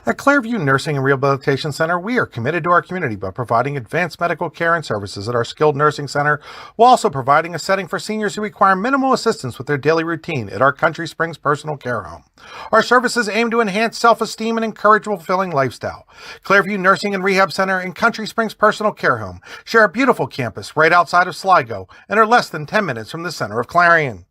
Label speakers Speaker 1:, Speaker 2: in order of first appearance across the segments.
Speaker 1: At Clearview Nursing and Rehabilitation Center, we are committed to our community by providing advanced medical care and services at our skilled nursing center, while also providing a setting for seniors who require minimal assistance with their daily routine at our Country Springs personal care home. Our services aim to enhance self-esteem and encourage a fulfilling lifestyle. Clearview Nursing and Rehab Center and Country Springs personal care home share a beautiful campus right outside of Sligo and are less than 10 minutes from the center of Clarion.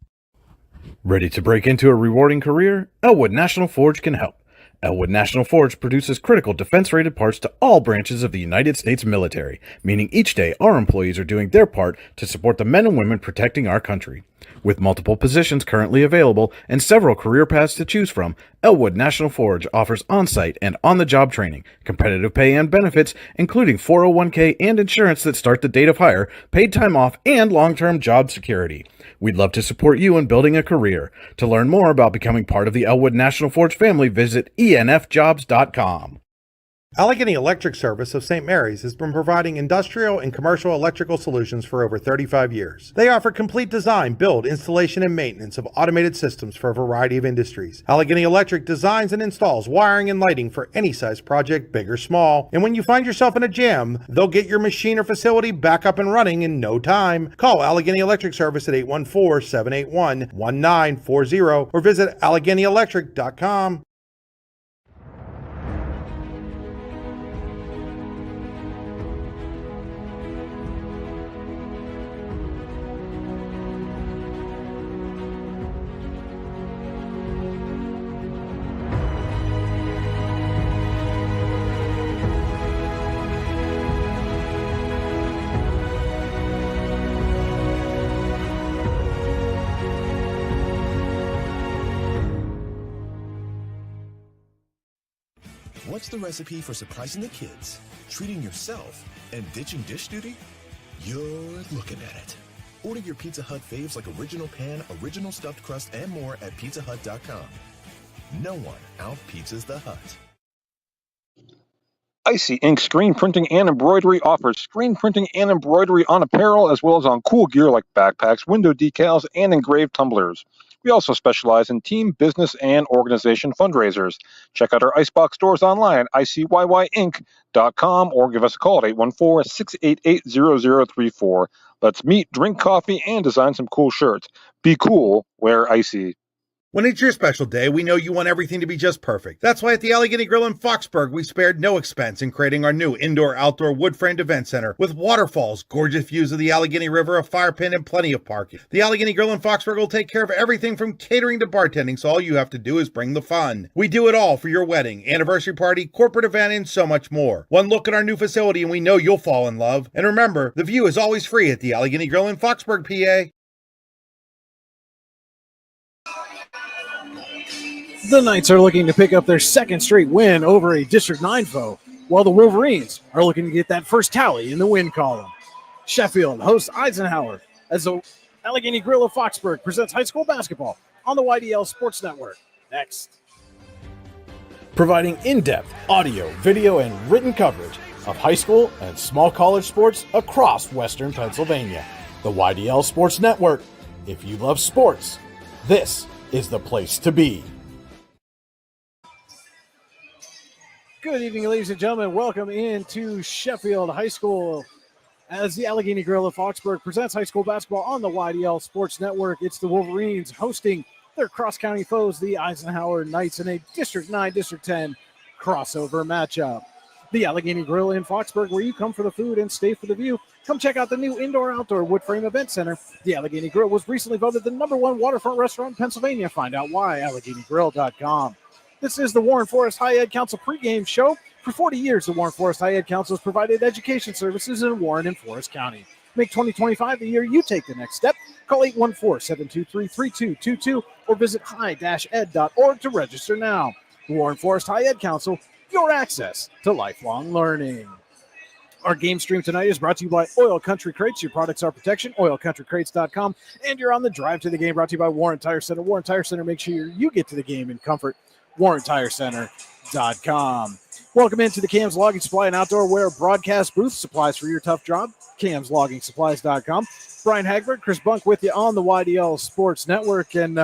Speaker 2: Ready to break into a rewarding career? Elwood National Forge can help. Elwood National Forge produces critical defense-rated parts to all branches of the United States military, meaning each day our employees are doing their part to support the men and women protecting our country. With multiple positions currently available and several career paths to choose from, Elwood National Forge offers on-site and on-the-job training, competitive pay and benefits, including 401k and insurance that start the date of hire, paid time off, and long-term job security. We'd love to support you in building a career. To learn more about becoming part of the Elwood National Forge family, visit enfjobs.com.
Speaker 1: Allegheny Electric Service of St. Mary's has been providing industrial and commercial electrical solutions for over 35 years. They offer complete design, build, installation, and maintenance of automated systems for a variety of industries. Allegheny Electric designs and installs wiring and lighting for any size project, big or small. And when you find yourself in a jam, they'll get your machine or facility back up and running in no time. Call Allegheny Electric Service at 814-781-1940 or visit AlleghenyElectric.com.
Speaker 3: What's the recipe for surprising the kids, treating yourself, and ditching dish duty? You're looking at it. Order your Pizza Hut faves like original pan, original stuffed crust, and more at pizzahut.com. No one out-pizzas the Hut.
Speaker 4: Icy Ink Screen Printing and Embroidery offers screen printing and embroidery on apparel as well as on cool gear like backpacks, window decals, and engraved tumblers. We also specialize in team, business, and organization fundraisers. Check out our Icebox stores online at icyinc.com or give us a call at 814-688-0034. Let's meet, drink coffee, and design some cool shirts. Be cool, wear Icy.
Speaker 1: When it's your special day, we know you want everything to be just perfect. That's why at the Allegheny Grill in Foxburg, we spared no expense in creating our new indoor-outdoor wood-framed event center with waterfalls, gorgeous views of the Allegheny River, a fire pit, and plenty of parking. The Allegheny Grill in Foxburg will take care of everything from catering to bartending, so all you have to do is bring the fun. We do it all for your wedding, anniversary party, corporate event, and so much more. One look at our new facility and we know you'll fall in love. And remember, the view is always free at the Allegheny Grill in Foxburg, PA.
Speaker 5: The Knights are looking to pick up their second straight win over a District 9 foe, while the Wolverines are looking to get that first tally in the win column. Sheffield hosts Eisenhower as the Allegheny Grill of Foxburg presents high school basketball on the YDL Sports Network. Next.
Speaker 2: Providing in-depth audio, video, and written coverage of high school and small college sports across Western Pennsylvania. The YDL Sports Network. If you love sports, this is the place to be.
Speaker 5: Good evening, ladies and gentlemen. Welcome into Sheffield High School as the Allegheny Grill of Foxburg presents high school basketball on the YDL Sports Network. It's the Wolverines hosting their cross-county foes, the Eisenhower Knights, in a District 9, District 10 crossover matchup. The Allegheny Grill in Foxburg, where you come for the food and stay for the view. Come check out the new indoor-outdoor wood frame event center. The Allegheny Grill was recently voted the #1 waterfront restaurant in Pennsylvania. Find out why, AlleghenyGrill.com. This is the Warren Forest High Ed Council pregame show. For 40 years, the Warren Forest High Ed Council has provided education services in Warren and Forest County. Make 2025 the year you take the next step. Call 814-723-3222 or visit high-ed.org to register now. The Warren Forest High Ed Council, your access to lifelong learning. Our game stream tonight is brought to you by Oil Country Crates. Your products are protection, oilcountrycrates.com. And you're on the drive to the game, brought to you by Warren Tire Center. Warren Tire Center, make sure you get to the game in comfort. WarrenTireCenter.com. Welcome into the Cam's Logging Supply and Outdoor Wear broadcast booth. Supplies for your tough job. Cam'sLoggingSupplies.com. Brian Hagberg, Chris Bunk with you on the YDL Sports Network. And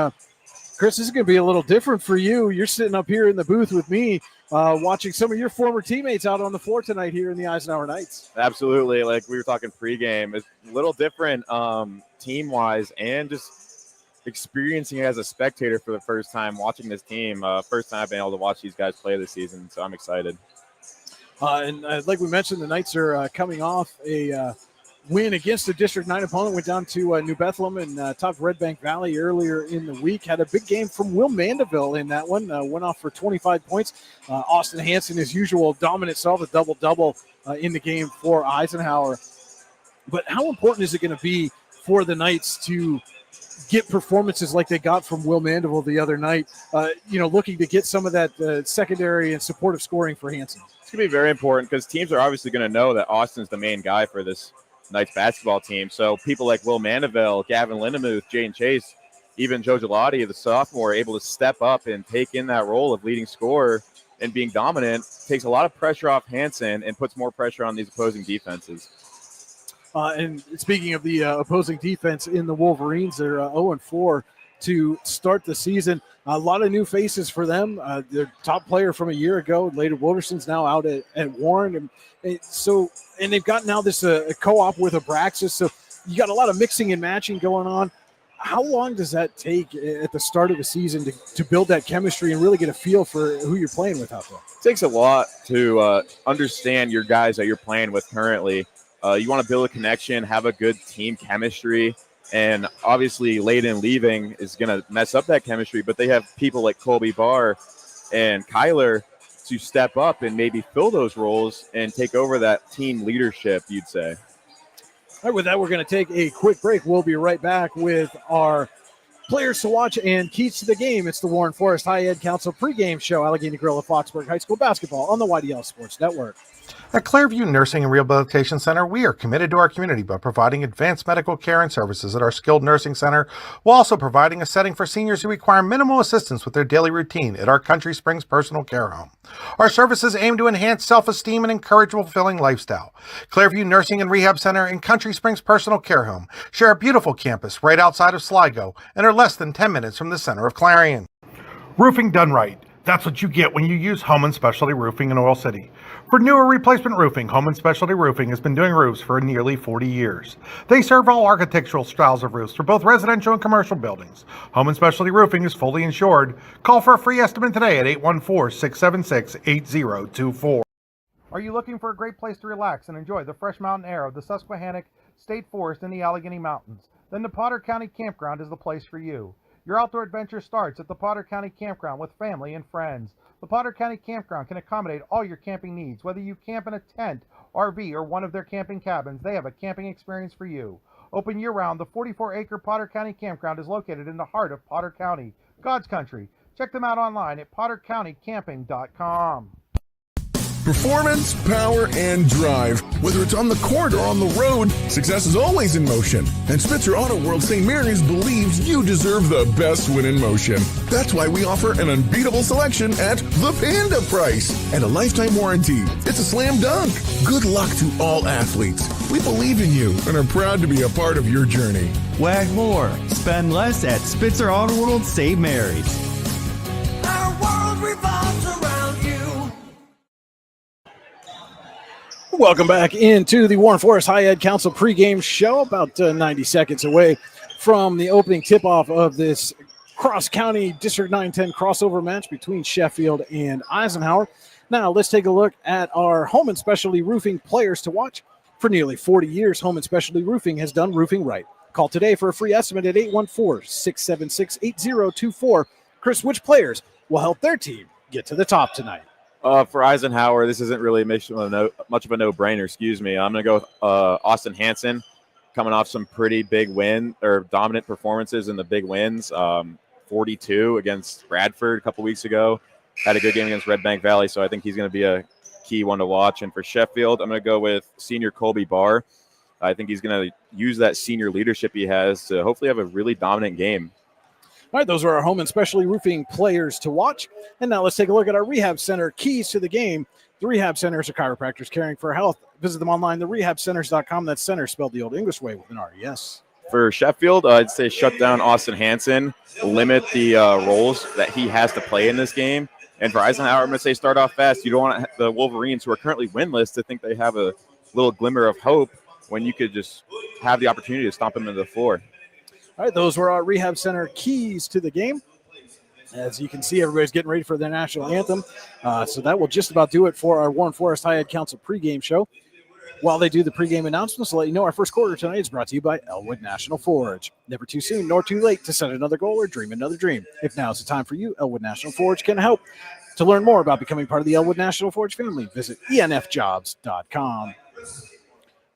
Speaker 5: Chris, this is going to be a little different for you. You're sitting up here in the booth with me, watching some of your former teammates out on the floor tonight here in the Eisenhower Knights.
Speaker 6: Absolutely. Like we were talking pregame, it's a little different team-wise and just experiencing it as a spectator for the first time, watching this team. First time I've been able to watch these guys play this season, so I'm excited.
Speaker 5: And like we mentioned, the Knights are coming off a win against a District 9 opponent. Went down to New Bethlehem and topped Red Bank Valley earlier in the week. Had a big game from Will Mandeville in that one. Went off for 25 points. Austin Hanson, his usual dominant self, a double-double in the game for Eisenhower. But how important is it going to be for the Knights to get performances like they got from Will Mandeville the other night, looking to get some of that secondary and supportive scoring for Hanson?
Speaker 6: It's going to be very important because teams are obviously going to know that Austin's the main guy for this Knights basketball team. So people like Will Mandeville, Gavin Lindemuth, Jaden Chase, even Joe Gelati, the sophomore, are able to step up and take in that role of leading scorer and being dominant. Takes a lot of pressure off Hanson and puts more pressure on these opposing defenses.
Speaker 5: And speaking of the opposing defense in the Wolverines, they're 0-4 to start the season. A lot of new faces for them. Their top player from a year ago, Layden Wilderson's now out at Warren. And they've got now this co-op with Abraxas. So you got a lot of mixing and matching going on. How long does that take at the start of the season to build that chemistry and really get a feel for who you're playing with out there?
Speaker 6: It takes a lot to understand your guys that you're playing with currently. You want to build a connection, have a good team chemistry, and obviously Layden leaving is going to mess up that chemistry, but they have people like Colby Barr and Kyler to step up and maybe fill those roles and take over that team leadership, you'd say.
Speaker 5: All right, with that, we're going to take a quick break. We'll be right back with our players to watch and keys to the game. It's the Warren Forest High Ed Council pregame show, Allegheny Grill of Foxburg High School basketball on the YDL Sports Network.
Speaker 1: At Clairview Nursing and Rehabilitation Center, we are committed to our community by providing advanced medical care and services at our skilled nursing center, while also providing a setting for seniors who require minimal assistance with their daily routine at our Country Springs Personal Care Home. Our services aim to enhance self-esteem and encourage a fulfilling lifestyle. Clairview Nursing and Rehab Center and Country Springs Personal Care Home share a beautiful campus right outside of Sligo and are less than 10 minutes from the center of Clarion. Roofing done right. That's what you get when you use Home & Specialty Roofing in Oil City. For new or replacement roofing, Home & Specialty Roofing has been doing roofs for nearly 40 years. They serve all architectural styles of roofs for both residential and commercial buildings. Home & Specialty Roofing is fully insured. Call for a free estimate today at 814-676-8024. Are you looking for a great place to relax and enjoy the fresh mountain air of the Susquehannock State Forest in the Allegheny Mountains? Then the Potter County Campground is the place for you. Your outdoor adventure starts at the Potter County Campground with family and friends. The Potter County Campground can accommodate all your camping needs. Whether you camp in a tent, RV, or one of their camping cabins, they have a camping experience for you. Open year-round, the 44-acre Potter County Campground is located in the heart of Potter County, God's country. Check them out online at pottercountycamping.com.
Speaker 3: Performance, power, and drive. Whether it's on the court or on the road, success is always in motion. And Spitzer Auto World St. Mary's believes you deserve the best win in motion. That's why we offer an unbeatable selection at the Panda price and a lifetime warranty. It's a slam dunk. Good luck to all athletes. We believe in you and are proud to be a part of your journey.
Speaker 7: Wag more. Spend less at Spitzer Auto World St. Mary's.
Speaker 8: Our world revolves around you.
Speaker 5: Welcome back into the Warren Forest High Ed Council pregame show, about 90 seconds away from the opening tip-off of this cross-county District 9-10 crossover match between Sheffield and Eisenhower. Now, let's take a look at our Home & Specialty Roofing players to watch. For nearly 40 years, Home & Specialty Roofing has done roofing right. Call today for a free estimate at 814-676-8024. Chris, which players will help their team get to the top tonight?
Speaker 6: For Eisenhower, this isn't really much of a no-brainer, I'm going to go with Austin Hanson, coming off some pretty big dominant performances in the big wins. 42 against Bradford a couple weeks ago. Had a good game against Red Bank Valley, so I think he's going to be a key one to watch. And for Sheffield, I'm going to go with senior Colby Barr. I think he's going to use that senior leadership he has to hopefully have a really dominant game.
Speaker 5: All right, those are our Home & Specialty Roofing players to watch. And now let's take a look at our Rehab Center keys to the game. The Rehab Centers are chiropractors caring for health. Visit them online, therehabcenters.com. That's center spelled the old English way with an R-E-S.
Speaker 6: For Sheffield, I'd say shut down Austin Hansen, limit the roles that he has to play in this game. And for Eisenhower, I'm going to say start off fast. You don't want the Wolverines, who are currently winless, to think they have a little glimmer of hope when you could just have the opportunity to stomp them into the floor.
Speaker 5: All right, those were our Rehab Center keys to the game. As you can see, everybody's getting ready for their national anthem. So that will just about do it for our Warren Forest High Ed Council pregame show. While they do the pregame announcements, I'll let you know our first quarter tonight is brought to you by Elwood National Forge. Never too soon nor too late to set another goal or dream another dream. If now's the time for you, Elwood National Forge can help. To learn more about becoming part of the Elwood National Forge family, visit enfjobs.com.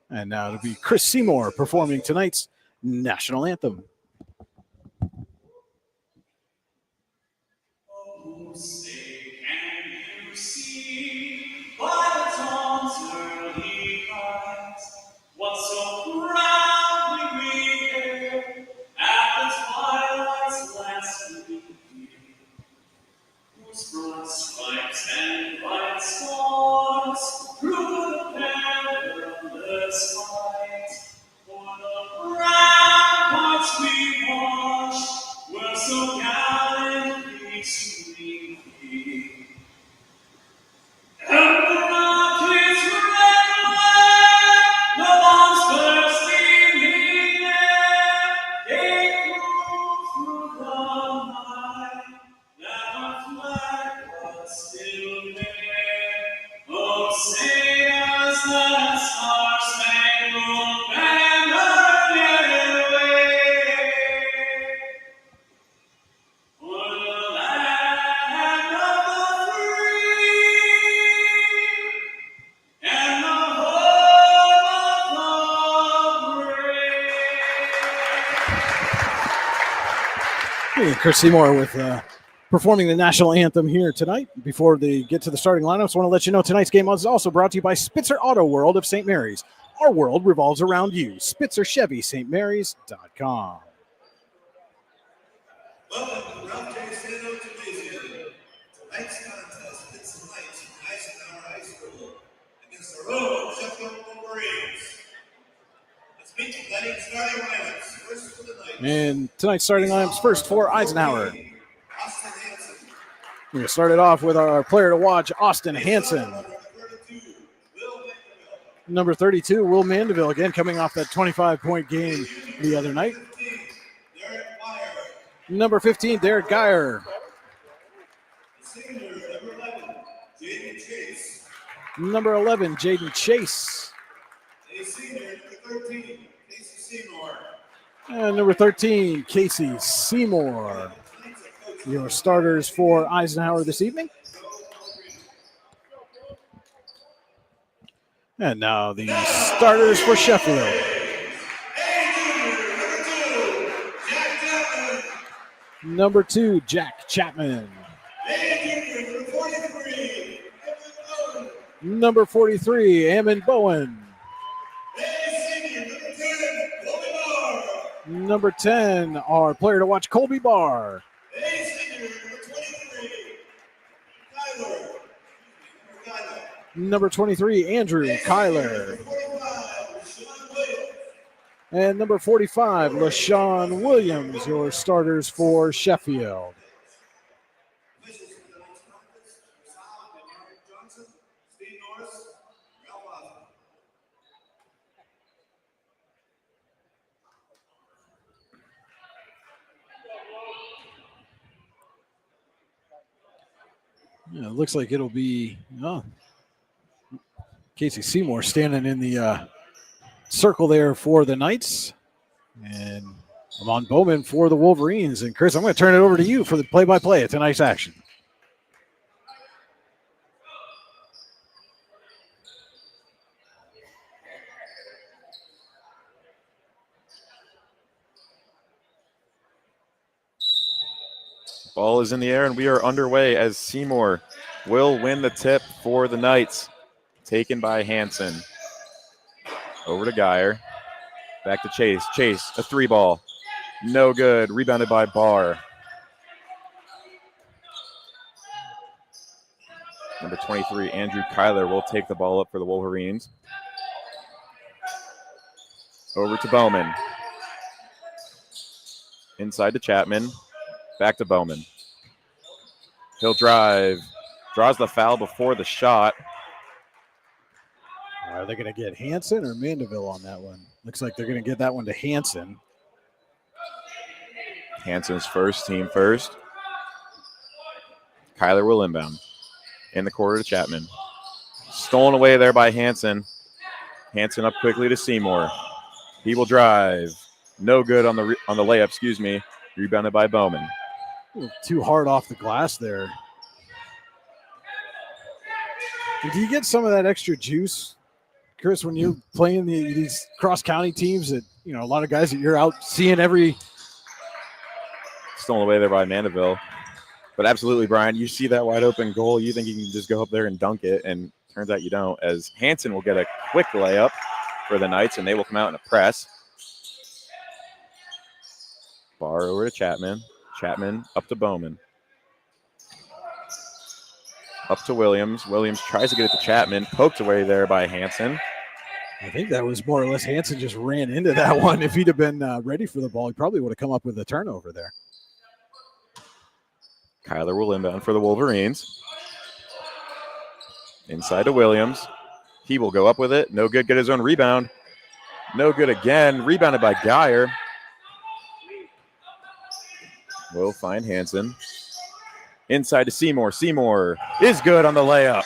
Speaker 5: And now it'll be Chris Seymour performing tonight's national anthem.
Speaker 8: Say, can you see by the dawn's early light what so proudly we hailed at the twilight's last gleaming, whose broad stripes and bright stars through the perilous fight for the ramparts we watched were so gallantly streaming. And the rockets red away, the bombs bursting in air, they flew through the night, that our flag was still there. Oh, say as the star-spangled banner yet waved, for the land of the free and the home of the brave.
Speaker 5: Hey, Chris Seymour with performing the national anthem here tonight. Before they get to the starting lineups, I want to let you know tonight's game is also brought to you by Spitzer Auto World of St. Mary's. Our world revolves around you. Spitzer Chevy, stmarys.com.
Speaker 9: Welcome to Ralph J. Sano Gymnasium. Tonight's contest pits the Knights from Eisenhower High School against our own Sheffield Wolverines. Let's meet the playing starting lineups. First for the Knights.
Speaker 5: And tonight's starting lineups first for Eisenhower.
Speaker 9: Austin Hansen.
Speaker 5: We're going to start it off with our player to watch, Austin Hansen. Number 32, Will Mandeville, again coming off that 25-point game the other night. Number 15, Derek Geyer. Number 11, Jaden Chase. And number 13, Casey Seymour. Your starters for Eisenhower this evening. And now the starters for Sheffield. Number 2, Jack Chapman. Number 43, Ammon Bowen. Number 10, our player to watch, Colby Barr. Number 23, Andrew Kyler. And number 45, LaShawn Williams, your starters for Sheffield. Yeah, it looks like it'll be Casey Seymour standing in the circle there for the Knights. And Amon Bowman for the Wolverines. And Chris, I'm going to turn it over to you for the play-by-play of tonight's action.
Speaker 6: Ball is in the air, and we are underway as Seymour will win the tip for the Knights. Taken by Hansen. Over to Geyer. Back to Chase. Chase, a 3-ball. No good. Rebounded by Barr. Number 23, Andrew Kyler, will take the ball up for the Wolverines. Over to Bowman. Inside to Chapman. Back to Bowman. He'll drive. Draws the foul before the shot.
Speaker 5: Are they going to get Hanson or Mandeville on that one? Looks like they're going to get that one to Hanson.
Speaker 6: Hanson's first, team first. Kyler will inbound. In the corner to Chapman. Stolen away there by Hanson. Hanson up quickly to Seymour. He will drive. No good on the layup, Rebounded by Bowman.
Speaker 5: Too hard off the glass there. And do you get some of that extra juice, Chris, when you're playing these cross-county teams that, a lot of guys that you're out seeing every...
Speaker 6: Stolen away there by Mandeville. But absolutely, Brian, you see that wide open goal, you think you can just go up there and dunk it, and turns out you don't, as Hanson will get a quick layup for the Knights, and they will come out in a press. Bar over to Chapman. Chapman up to Bowman. Up to Williams. Williams tries to get it to Chapman. Poked away there by Hanson.
Speaker 5: I think that was more or less Hanson just ran into that one. If he'd have been ready for the ball, he probably would have come up with a turnover there.
Speaker 6: Kyler will inbound for the Wolverines. Inside to Williams. He will go up with it. No good. Get his own rebound. No good again. Rebounded by Geyer. Will find Hanson. Inside to Seymour. Seymour is good on the layup.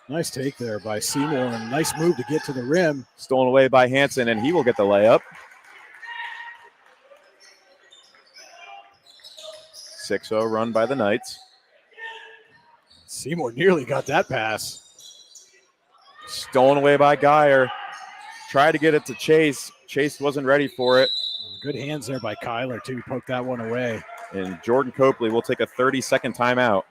Speaker 5: Nice take there by Seymour, and nice move to get to the rim.
Speaker 6: Stolen away by Hanson, and he will get the layup. 6-0 run by the Knights.
Speaker 5: Seymour nearly got that pass.
Speaker 6: Stolen away by Geyer. Tried to get it to Chase. Chase wasn't ready for it.
Speaker 5: Good hands there by Kyler, too. Poked that one away.
Speaker 6: And Jordan Copley will take a 30-second timeout.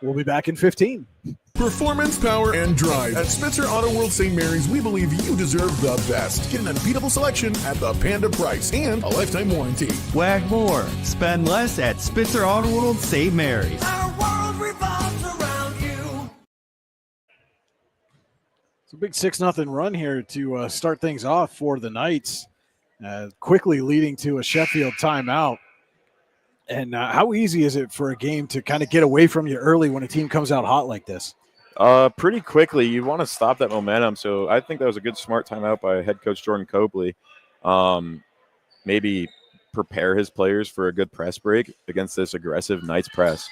Speaker 5: We'll be back in 15.
Speaker 3: Performance, power, and drive. At Spencer Auto World St. Mary's, we believe you deserve the best. Get an unbeatable selection at the Panda price and a lifetime warranty.
Speaker 7: Wag more. Spend less at Spitzer Auto World St. Mary's.
Speaker 8: Our world revolves around you.
Speaker 5: It's a big 6-0 run here to start things off for the Knights, quickly leading to a Sheffield timeout. And how easy is it for a game to kind of get away from you early when a team comes out hot like this?
Speaker 6: Pretty quickly. You want to stop that momentum. So I think that was a good, smart timeout by head coach Jordan Copley. Maybe prepare his players for a good press break against this aggressive Knights press.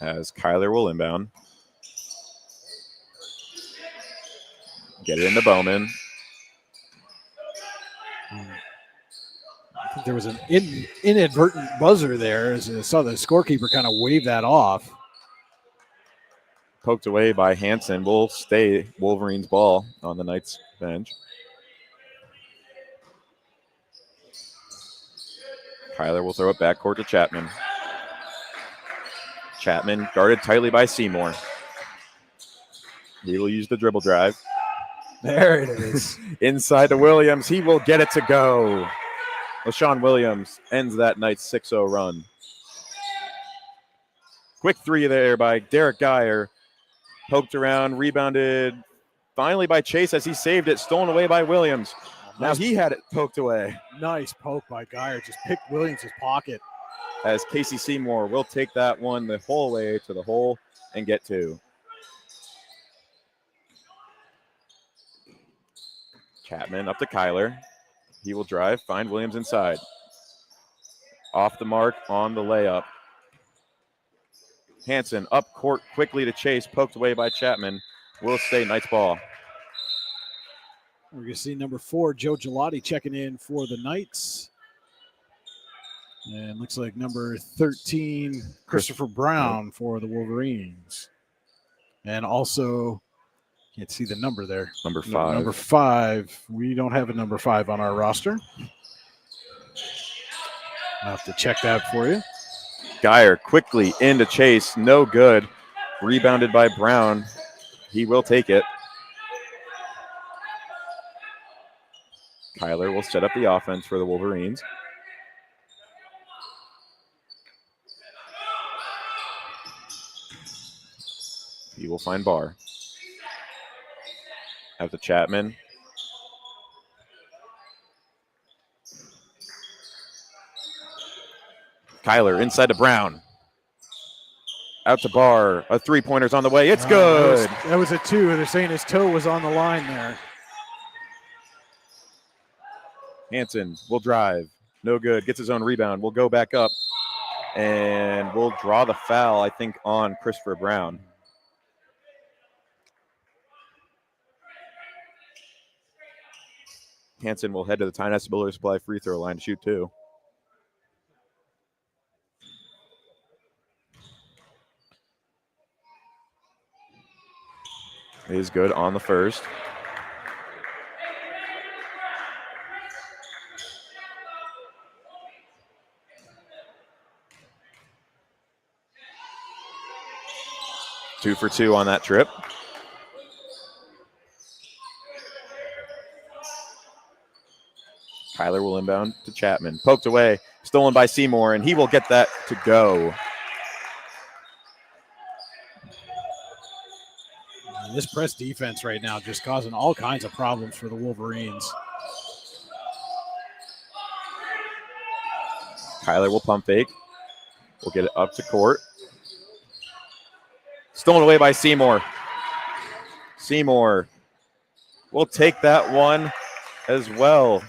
Speaker 6: As Kyler will inbound. Get it into Bowman.
Speaker 5: I think there was an inadvertent buzzer there as I saw the scorekeeper kind of wave that off.
Speaker 6: Poked away by Hanson. Will stay Wolverines ball on the Knights bench. Kyler will throw it backcourt to Chapman. Chapman guarded tightly by Seymour. He will use the dribble drive.
Speaker 5: There it is.
Speaker 6: Inside to Williams. He will get it to go. LaShawn Williams ends that Knights 6-0 run. Quick three there by Derek Geyer. Poked around, rebounded finally by Chase as he saved it. Stolen away by Williams. Now he had it poked away.
Speaker 5: Nice poke by Geyer. Just picked Williams' pocket.
Speaker 6: As Casey Seymour will take that one the whole way to the hole and get two. Chapman up to Kyler. He will drive, find Williams inside. Off the mark on the layup. Hanson up court quickly to Chase, poked away by Chapman. Will stay Knights ball.
Speaker 5: We're going to see number 4, Joe Gelati, checking in for the Knights. And looks like number 13, Christopher Brown for the Wolverines. And also, can't see the number there.
Speaker 6: Number 5.
Speaker 5: Number 5. We don't have a number 5 on our roster. I'll have to check that for you.
Speaker 6: Geyer quickly into Chase. No good. Rebounded by Brown. He will take it. Kyler will set up the offense for the Wolverines. He will find Barr. Out to Chapman. Kyler inside to Brown. Out to Barr. A three-pointer's on the way. It's good.
Speaker 5: That was a 2. They're saying his toe was on the line there.
Speaker 6: Hansen will drive. No good. Gets his own rebound. We'll go back up. And we'll draw the foul, I think, on Christopher Brown. Hansen will head to the Tyne Builder Supply free throw line to shoot 2. Is good on the first. Two for 2 on that trip. Kyler will inbound to Chapman. Poked away, stolen by Seymour, and he will get that to go.
Speaker 5: This press defense right now just causing all kinds of problems for the Wolverines.
Speaker 6: Kyler will pump fake. We'll get it up to court. Stolen away by Seymour. Seymour will take that one as well.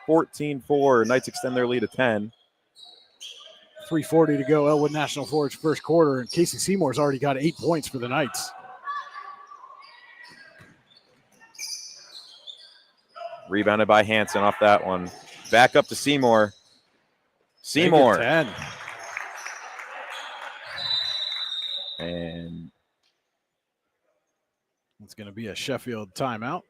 Speaker 6: 14-4. Knights extend their lead to 10.
Speaker 5: 3:40 to go. Elwood National Forge first quarter, and Casey Seymour's already got 8 points for the Knights.
Speaker 6: Rebounded by Hansen off that one. Back up to Seymour. Seymour.
Speaker 5: 10.
Speaker 6: And
Speaker 5: it's going to be a Sheffield timeout.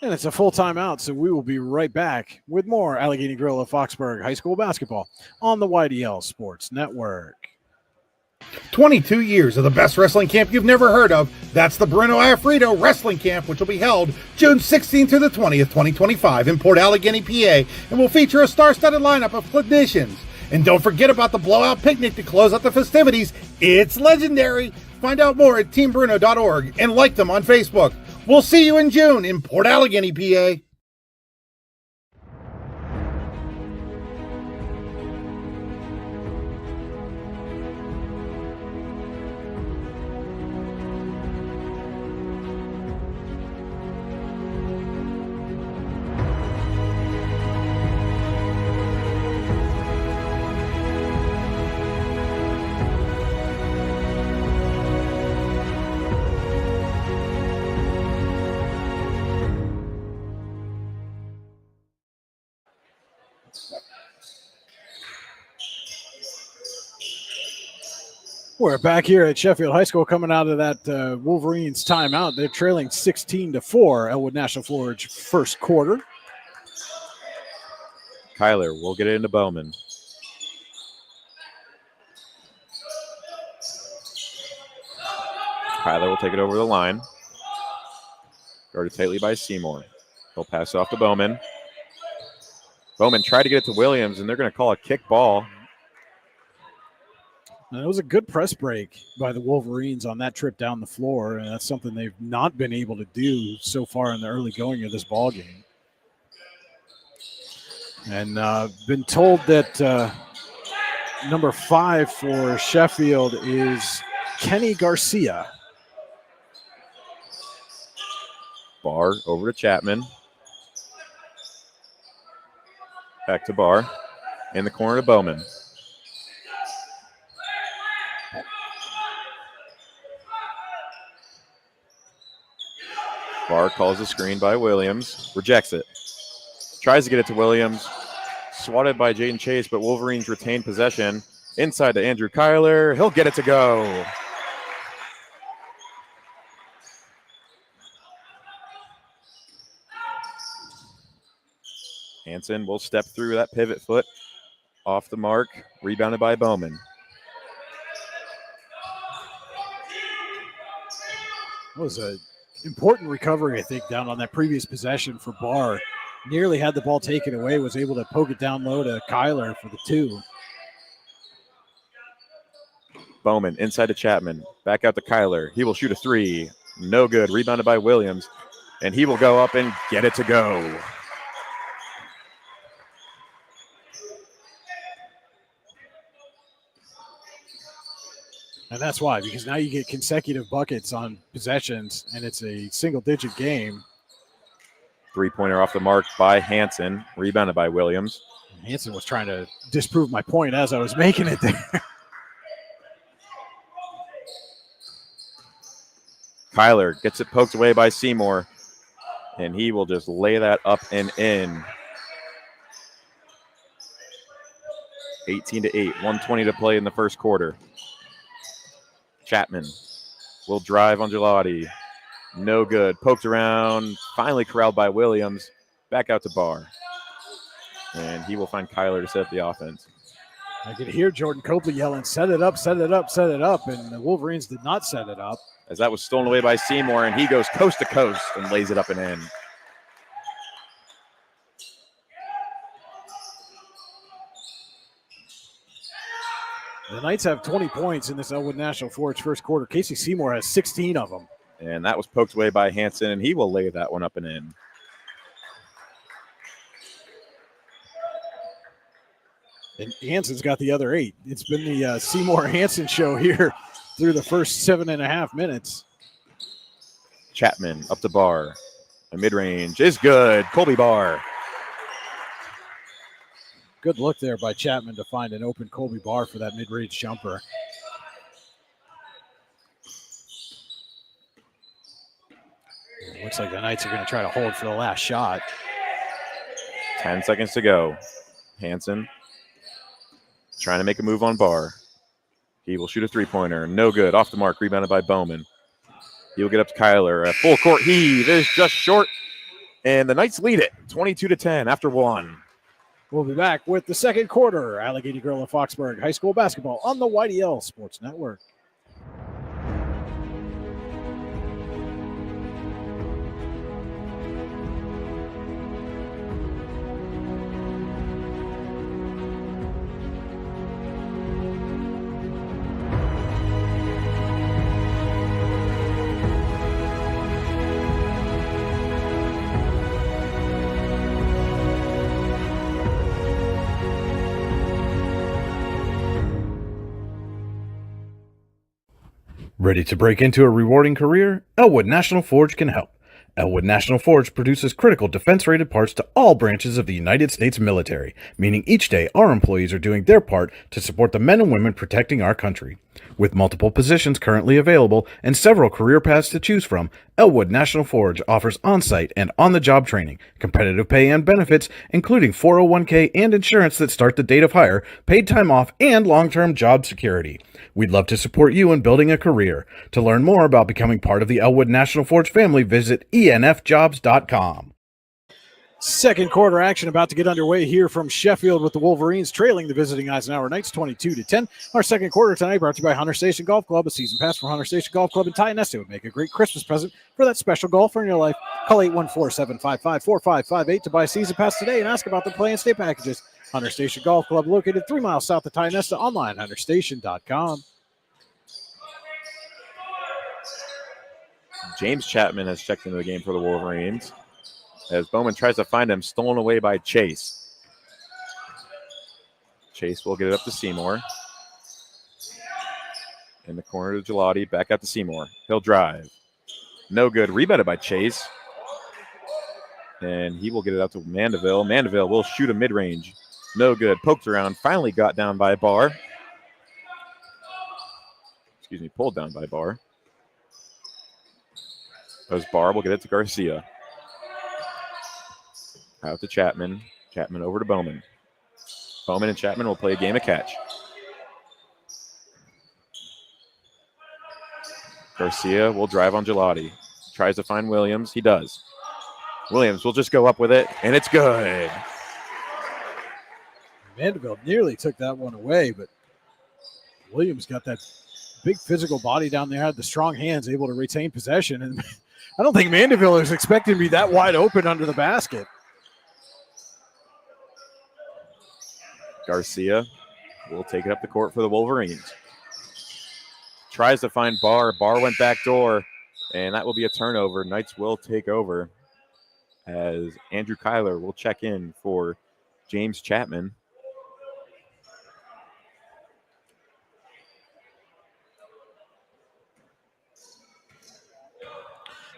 Speaker 5: And it's a full timeout, so we will be right back with more Allegheny Grill of Foxburg High School basketball on the YDL Sports Network.
Speaker 1: 22 years of the best wrestling camp you've never heard of. That's the Bruno Iafrito Wrestling Camp, which will be held June 16th through the 20th, 2025 in Port Allegany, PA, and will feature a star-studded lineup of clinicians. And don't forget about the blowout picnic to close out the festivities. It's legendary. Find out more at teambruno.org and like them on Facebook. We'll see you in June in Port Allegany, PA.
Speaker 5: We're back here at Sheffield High School coming out of that Wolverines timeout. They're trailing 16-4, Elwood National Forge first quarter.
Speaker 6: Kyler will get it into Bowman. Kyler will take it over the line. Guarded tightly by Seymour. He'll pass it off to Bowman. Bowman tried to get it to Williams, and they're going to call a kick ball.
Speaker 5: It was a good press break by the Wolverines on that trip down the floor, and that's something they've not been able to do so far in the early going of this ball game. And been told that number 5 for Sheffield is Kenny Garcia.
Speaker 6: Barr over to Chapman. Back to Barr. In the corner to Bowman. Barr calls the screen by Williams. Rejects it. Tries to get it to Williams. Swatted by Jaden Chase, but Wolverines retain possession. Inside to Andrew Kyler. He'll get it to go. Hansen will step through that pivot foot. Off the mark. Rebounded by Bowman.
Speaker 5: That was an important recovery, I think, down on that previous possession for Barr. Nearly had the ball taken away, was able to poke it down low to Kyler for the 2.
Speaker 6: Bowman inside to Chapman. Back out to Kyler. He will shoot a 3. No good. Rebounded by Williams. And he will go up and get it to go.
Speaker 5: And that's why, because now you get consecutive buckets on possessions, and it's a single-digit game.
Speaker 6: Three-pointer off the mark by Hansen. Rebounded by Williams.
Speaker 5: Hansen was trying to disprove my point as I was making it there.
Speaker 6: Kyler gets it poked away by Seymour, and he will just lay that up and in. 18-8, 1:20 to play in the first quarter. Chapman will drive on Gelati. No good. Poked around, finally corralled by Williams. Back out to Barr. And he will find Kyler to set up the offense.
Speaker 5: I could hear Jordan Copley yelling, set it up, set it up, set it up, and the Wolverines did not set it up.
Speaker 6: As that was stolen away by Seymour, and he goes coast to coast and lays it up and in.
Speaker 5: The Knights have 20 points in this Elwood National Forge first quarter. Casey Seymour has 16 of them.
Speaker 6: And that was poked away by Hansen, and he will lay that one up and in.
Speaker 5: And Hansen's got the other 8. It's been the Seymour-Hansen show here through the first 7.5 minutes.
Speaker 6: Chapman up to Barr. A mid-range is good. Colby Barr.
Speaker 5: Good look there by Chapman to find an open Colby Barr for that mid-range jumper. It looks like the Knights are going to try to hold for the last shot.
Speaker 6: 10 seconds to go. Hansen trying to make a move on Barr. He will shoot a three-pointer. No good. Off the mark. Rebounded by Bowman. He'll get up to Kyler. A full court heave is just short. And the Knights lead it 22-10 after 1.
Speaker 5: We'll be back with the second quarter. Allegheny Grill of Foxburg High School basketball on the YDL Sports Network.
Speaker 2: Ready to break into a rewarding career? Elwood National Forge can help. Elwood National Forge produces critical defense-rated parts to all branches of the United States military, meaning each day our employees are doing their part to support the men and women protecting our country. With multiple positions currently available and several career paths to choose from, Elwood National Forge offers on-site and on-the-job training, competitive pay and benefits, including 401k and insurance that start the date of hire, paid time off, and long-term job security. We'd love to support you in building a career. To learn more about becoming part of the Elwood National Forge family, visit enfjobs.com.
Speaker 5: Second quarter action about to get underway here from Sheffield with the Wolverines trailing the visiting Eisenhower Knights 22-10. Our second quarter tonight brought to you by Hunter Station Golf Club. A season pass from Hunter Station Golf Club in Tionesta would make a great Christmas present for that special golfer in your life. Call 814-755-4558 to buy a season pass today and ask about the play and stay packages. Hunter Station Golf Club located 3 miles south of Tionesta, online hunterstation.com.
Speaker 6: James Chapman has checked into the game for the Wolverines as Bowman tries to find him, stolen away by Chase. Chase will get it up to Seymour. In the corner to Gelati, back out to Seymour. He'll drive. No good. Rebounded by Chase. And he will get it out to Mandeville. Mandeville will shoot a mid-range. No good. Poked around. Finally got down by Barr. Pulled down by Barr. As Barr will get it to Garcia. Out to Chapman. Chapman over to Bowman. Bowman and Chapman will play a game of catch. Garcia will drive on Gelati. Tries to find Williams. He does. Williams will just go up with it, and it's good.
Speaker 5: Mandeville nearly took that one away, but Williams got that big physical body down there, had the strong hands, able to retain possession. And I don't think Mandeville is expecting to be that wide open under the basket.
Speaker 6: Garcia will take it up the court for the Wolverines. Tries to find Barr. Barr went back door, And that will be a turnover. Knights will take over as Andrew Kyler will check in for James Chapman.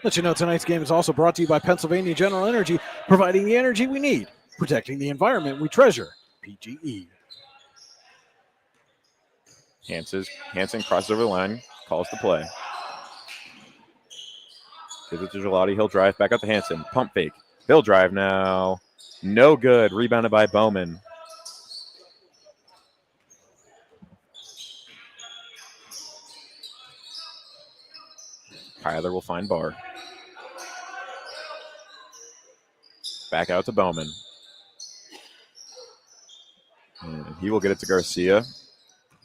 Speaker 5: Let you know tonight's game is also brought to you by Pennsylvania General Energy, providing the energy we need, protecting the environment we treasure. PGE.
Speaker 6: Hansen crosses over the line, calls the play. Gives it to Gelati. He'll drive back up to Hansen. Pump fake. He'll drive now. No good. Rebounded by Bowman. Kyler will find Barr. Back out to Bowman. And he will get it to Garcia.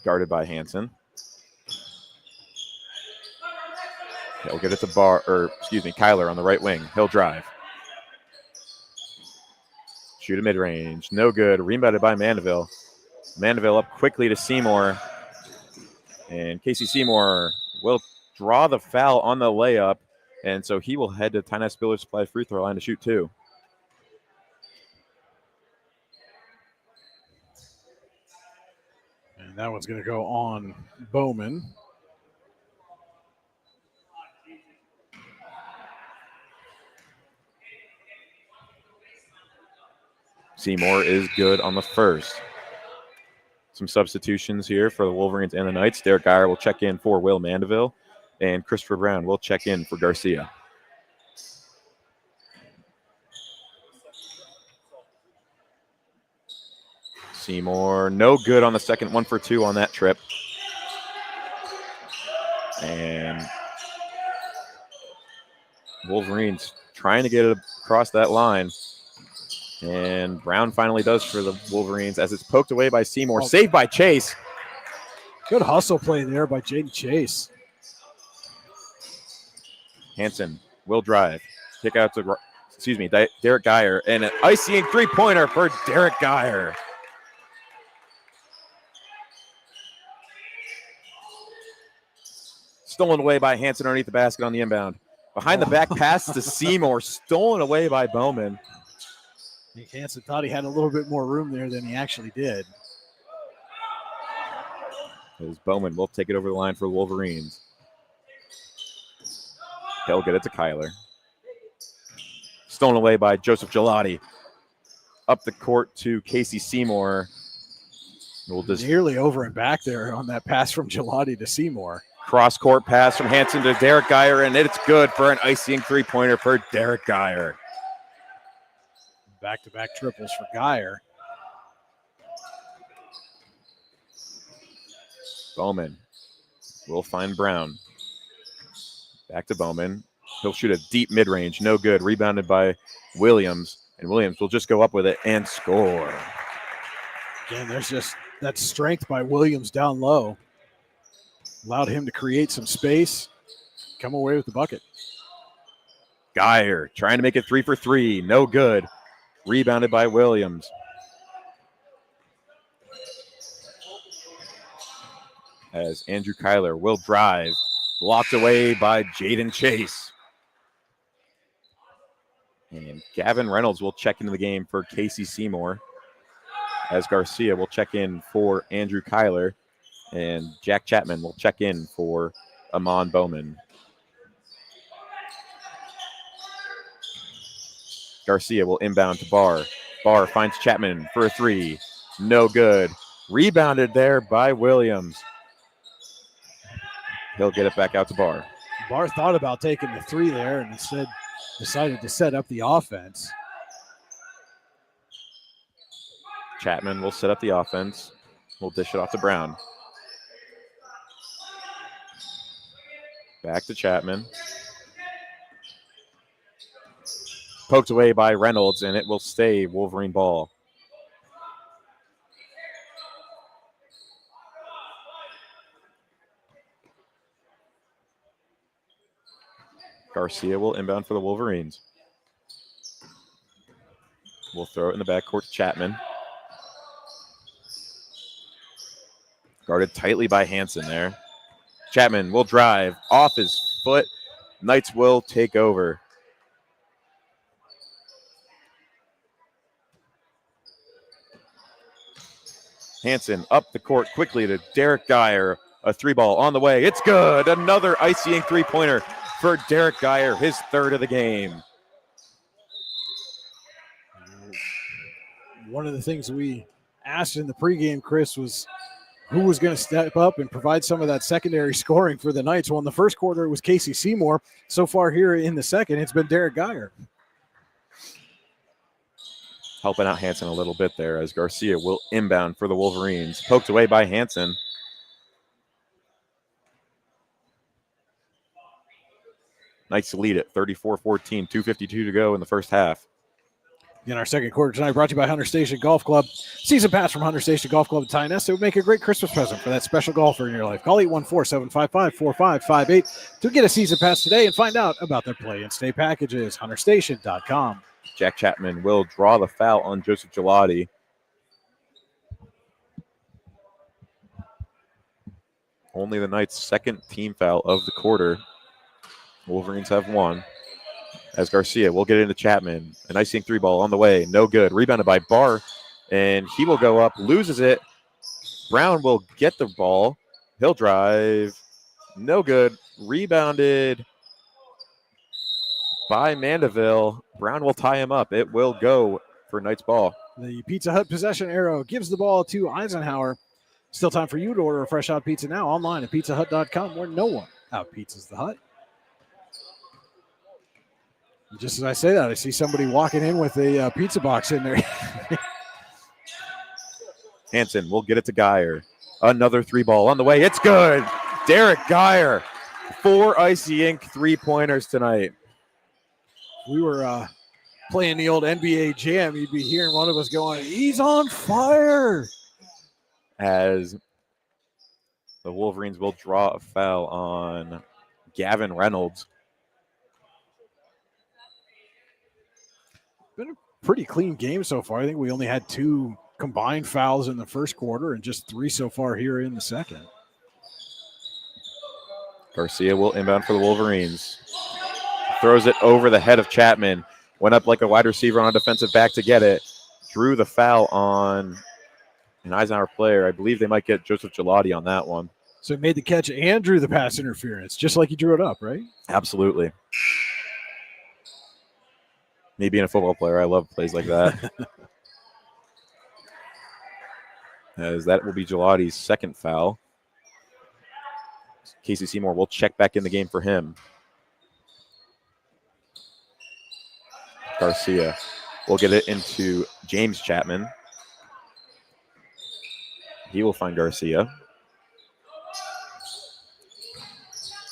Speaker 6: Guarded by Hansen. He'll get it to Kyler on the right wing. He'll drive. Shoot a mid-range. No good. Rebounded by Mandeville. Mandeville up quickly to Seymour. And Casey Seymour will draw the foul on the layup. And so he will head to Tyne Spiller Supply free throw line to shoot 2.
Speaker 5: And that one's going to go on Bowman.
Speaker 6: Seymour is good on the first. Some substitutions here for the Wolverines and the Knights. Derek Geyer will check in for Will Mandeville, and Christopher Brown will check in for Garcia. Seymour, no good on the second, 1 for 2 on that trip. And Wolverines trying to get it across that line. And Brown finally does for the Wolverines as it's poked away by Seymour. Saved by Chase.
Speaker 5: Good hustle play there by Jaden Chase.
Speaker 6: Hansen will drive. Kick out to, Derek Geyer. And an icing three-pointer for Derek Geyer. Stolen away by Hansen underneath the basket on the inbound. Behind the back pass to Seymour. Stolen away by Bowman.
Speaker 5: Nick Hansen thought he had a little bit more room there than he actually did.
Speaker 6: As Bowman will take it over the line for the Wolverines. He'll get it to Kyler. Stolen away by Joseph Gelati. Up the court to Casey Seymour.
Speaker 5: Nearly over and back there on that pass from Gelati to Seymour.
Speaker 6: Cross-court pass from Hansen to Derek Geyer, and it's good for an icing three-pointer for Derek Geyer.
Speaker 5: Back-to-back triples for Geyer.
Speaker 6: Bowman will find Brown. Back to Bowman. He'll shoot a deep mid-range. No good. Rebounded by Williams. And Williams will just go up with it and score.
Speaker 5: Again, there's just that strength by Williams down low. Allowed him to create some space. Come away with the bucket.
Speaker 6: Geyer trying to make it 3 for 3. No good. Rebounded by Williams. As Andrew Kyler will drive. Blocked away by Jaden Chase. And Gavin Reynolds will check into the game for Casey Seymour. As Garcia will check in for Andrew Kyler. And Jack Chapman will check in for Amon Bowman. Garcia will inbound to Barr. Barr finds Chapman for a 3. No good. Rebounded there by Williams. He'll get it back out to Barr.
Speaker 5: Barr thought about taking the 3 there and instead decided to set up the offense.
Speaker 6: Chapman will set up the offense. We'll dish it off to Brown. Back to Chapman. Poked away by Reynolds, and it will stay Wolverine ball. Garcia will inbound for the Wolverines. We'll throw it in the backcourt to Chapman. Guarded tightly by Hansen there. Chapman will drive off his foot Knights will take over. Hansen up the court quickly to Derek Geyer. A 3-ball on the way. It's good. Another Icy Ink 3-pointer for Derek Geyer, his third of the game.
Speaker 5: One of the things we asked in the pregame, Chris, was who was going to step up and provide some of that secondary scoring for the Knights. Well, in the first quarter, it was Casey Seymour. So far here in the second, it's been Derek Geyer.
Speaker 6: Helping out Hansen a little bit there as Garcia will inbound for the Wolverines. Poked away by Hansen. Knights lead at 34-14, 2:52 to go in the first half.
Speaker 5: In our second quarter tonight, brought to you by Hunter Station Golf Club. Season pass from Hunter Station Golf Club to Ty Ness. It would make a great Christmas present for that special golfer in your life. Call 814-755-4558 to get a season pass today and find out about their play and stay packages. HunterStation.com.
Speaker 6: Jack Chapman will draw the foul on Joseph Gelati. Only the Knights' second team foul of the quarter. Wolverines have one. As Garcia will get into Chapman. An icing 3-ball on the way. No good. Rebounded by Barr. And he will go up. Loses it. Brown will get the ball. He'll drive. No good. Rebounded by Mandeville. Brown will tie him up. It will go for Knights ball.
Speaker 5: The Pizza Hut possession arrow gives the ball to Eisenhower. Still time for you to order a fresh hot pizza now online at pizzahut.com, where no one out-pizzas the Hut. Just as I say that, I see somebody walking in with a pizza box in there.
Speaker 6: Hansen will get it to Geyer. Another 3-ball on the way. It's good. Derek Geyer. 4 Icy Ink 3-pointers tonight.
Speaker 5: We were playing the old NBA Jam. You'd be hearing one of us going, he's on fire.
Speaker 6: As the Wolverines will draw a foul on Gavin Reynolds.
Speaker 5: Been a pretty clean game so far. I think we only had 2 combined fouls in the first quarter and just 3 so far here in the second.
Speaker 6: Garcia will inbound for the Wolverines. Throws it over the head of Chapman. Went up like a wide receiver on a defensive back to get it. Drew the foul on an Eisenhower player. I believe they might get Joseph Gelati on that one.
Speaker 5: So he made the catch and drew the pass interference, just like he drew it up, right?
Speaker 6: Absolutely. Me being a football player, I love plays like that. As that will be Gelati's second foul. Casey Seymour will check back in the game for him. Garcia will get it into James Chapman. He will find Garcia.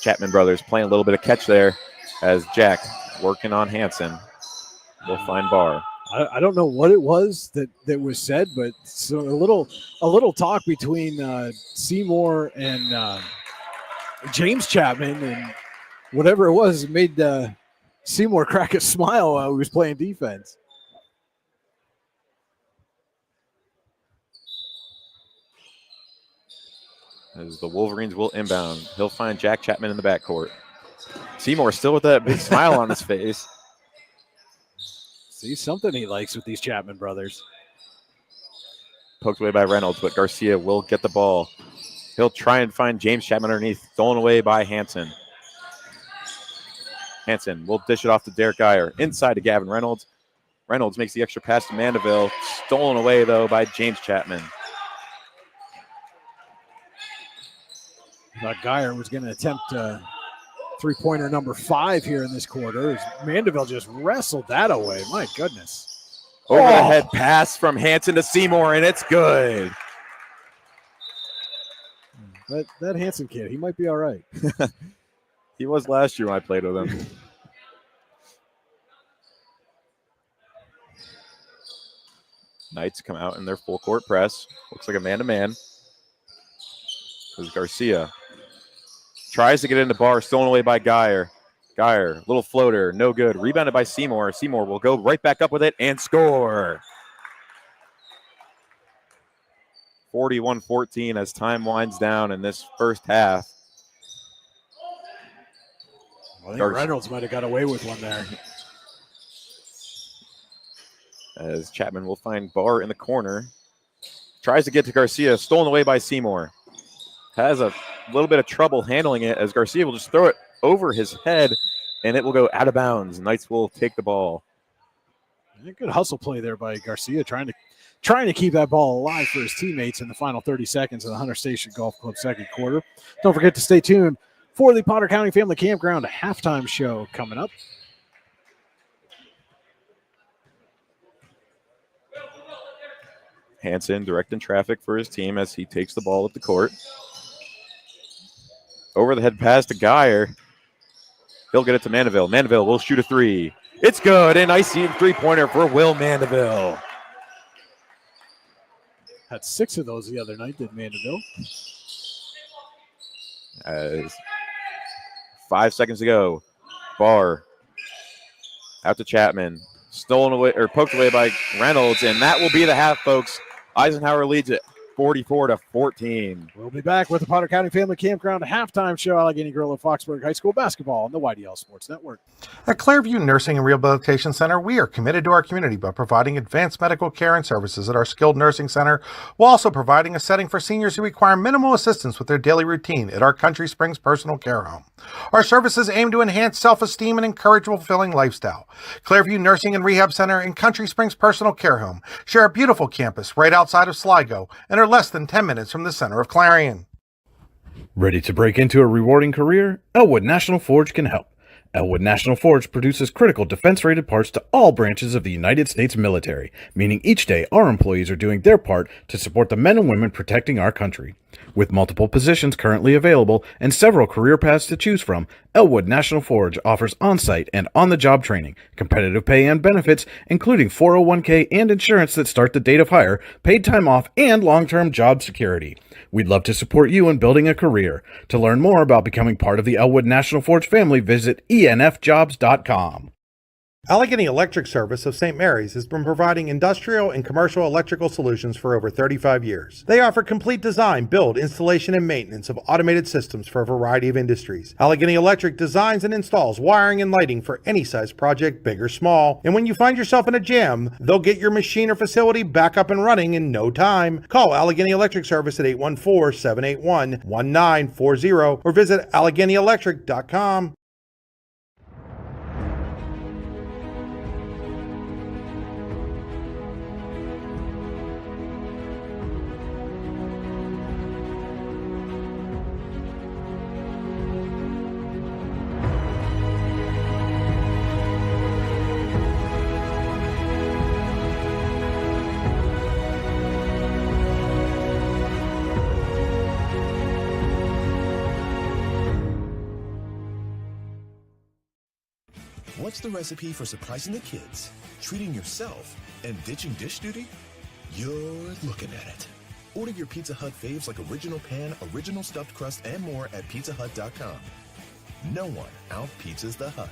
Speaker 6: Chapman brothers playing a little bit of catch there as Jack working on Hansen. Will find Barr.
Speaker 5: I don't know what it was that was said, but so a little talk between Seymour and James Chapman, and whatever it was made Seymour crack a smile while he was playing defense.
Speaker 6: As the Wolverines will inbound, he'll find Jack Chapman in the backcourt. Seymour still with that big smile on his face.
Speaker 5: See something he likes with these Chapman brothers.
Speaker 6: Poked away by Reynolds, but Garcia will get the ball. He'll try and find James Chapman underneath, stolen away by Hansen. Hansen will dish it off to Derek Geyer. Inside to Gavin Reynolds. Reynolds makes the extra pass to Mandeville. Stolen away, though, by James Chapman.
Speaker 5: Thought Geyer was going to attempt three-pointer number 5 here in this quarter. Mandeville just wrestled that away. My goodness.
Speaker 6: Over the head pass from Hansen to Seymour, and it's good.
Speaker 5: That Hansen kid, he might be all right.
Speaker 6: He was last year when I played with him. Knights come out in their full court press. Looks like a man-to-man. There's Garcia. Tries to get into Barr, stolen away by Geyer. Geyer, little floater, no good. Rebounded by Seymour. Seymour will go right back up with it and score. 41-14 as time winds down in this first half.
Speaker 5: I think Reynolds might have got away with one there.
Speaker 6: As Chapman will find Barr in the corner. Tries to get to Garcia, stolen away by Seymour. Has a little bit of trouble handling it as Garcia will just throw it over his head, and it will go out of bounds. Knights will take the ball.
Speaker 5: Good hustle play there by Garcia, trying to keep that ball alive for his teammates in the final 30 seconds of the Hunter Station Golf Club second quarter. Don't forget to stay tuned for the Potter County Family Campground halftime show coming up.
Speaker 6: Hansen directing traffic for his team as he takes the ball up the court. Over the head pass to Geyer. He'll get it to Mandeville. Mandeville will shoot a three. It's good, and icy three-pointer for Will Mandeville.
Speaker 5: Had 6 of those the other night, did Mandeville.
Speaker 6: As 5 seconds to go. Barr out to Chapman. Stolen away or poked away by Reynolds, and that will be the half, folks. Eisenhower leads it 44-14.
Speaker 5: We'll be back with the Potter County Family Campground halftime show. Allegheny Grill and Foxburg High School basketball on the YDL Sports Network.
Speaker 1: At Clairview Nursing and Rehabilitation Center, we are committed to our community by providing advanced medical care and services at our skilled nursing center, while also providing a setting for seniors who require minimal assistance with their daily routine at our Country Springs Personal Care Home. Our services aim to enhance self-esteem and encourage a fulfilling lifestyle. Clairview Nursing and Rehab Center and Country Springs Personal Care Home share a beautiful campus right outside of Sligo and are less than 10 minutes from the center of Clarion.
Speaker 2: Ready to break into a rewarding career? Elwood National Forge can help. Elwood National Forge produces critical defense-rated parts to all branches of the United States military, meaning each day our employees are doing their part to support the men and women protecting our country. With multiple positions currently available and several career paths to choose from, Elwood National Forge offers on-site and on-the-job training, competitive pay and benefits, including 401k and insurance that start the date of hire, paid time off, and long-term job security. We'd love to support you in building a career. To learn more about becoming part of the Elwood National Forge family, visit enfjobs.com.
Speaker 1: Allegheny Electric Service of St. Mary's has been providing industrial and commercial electrical solutions for over 35 years. They offer complete design, build, installation, and maintenance of automated systems for a variety of industries. Allegheny Electric designs and installs wiring and lighting for any size project, big or small. And when you find yourself in a jam, they'll get your machine or facility back up and running in no time. Call Allegheny Electric Service at 814-781-1940 or visit AlleghenyElectric.com.
Speaker 3: What's the recipe for surprising the kids, treating yourself, and ditching dish duty? You're looking at it. Order your Pizza Hut faves like original pan, original stuffed crust, and more at pizzahut.com. No one out-pizzas the Hut.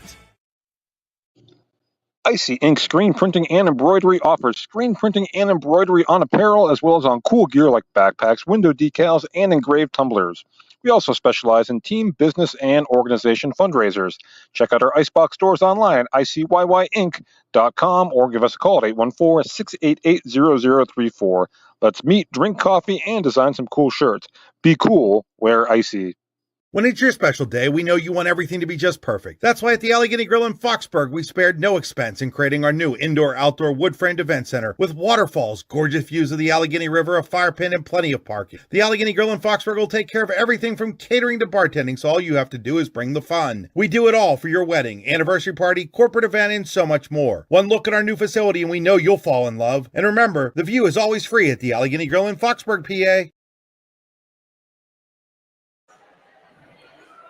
Speaker 4: Icy Ink Screen Printing and Embroidery offers screen printing and embroidery on apparel as well as on cool gear like backpacks, window decals, and engraved tumblers. We also specialize in team, business, and organization fundraisers. Check out our Icebox stores online at icyinc.com or give us a call at 814-688-0034. Let's meet, drink coffee, and design some cool shirts. Be cool, wear Icy.
Speaker 1: When it's your special day, we know you want everything to be just perfect. That's why at the Allegheny Grill in Foxburg, we spared no expense in creating our new indoor-outdoor wood-framed event center with waterfalls, gorgeous views of the Allegheny River, a fire pit, and plenty of parking. The Allegheny Grill in Foxburg will take care of everything from catering to bartending, so all you have to do is bring the fun. We do it all for your wedding, anniversary party, corporate event, and so much more. One look at our new facility and we know you'll fall in love. And remember, the view is always free at the Allegheny Grill in Foxburg, PA.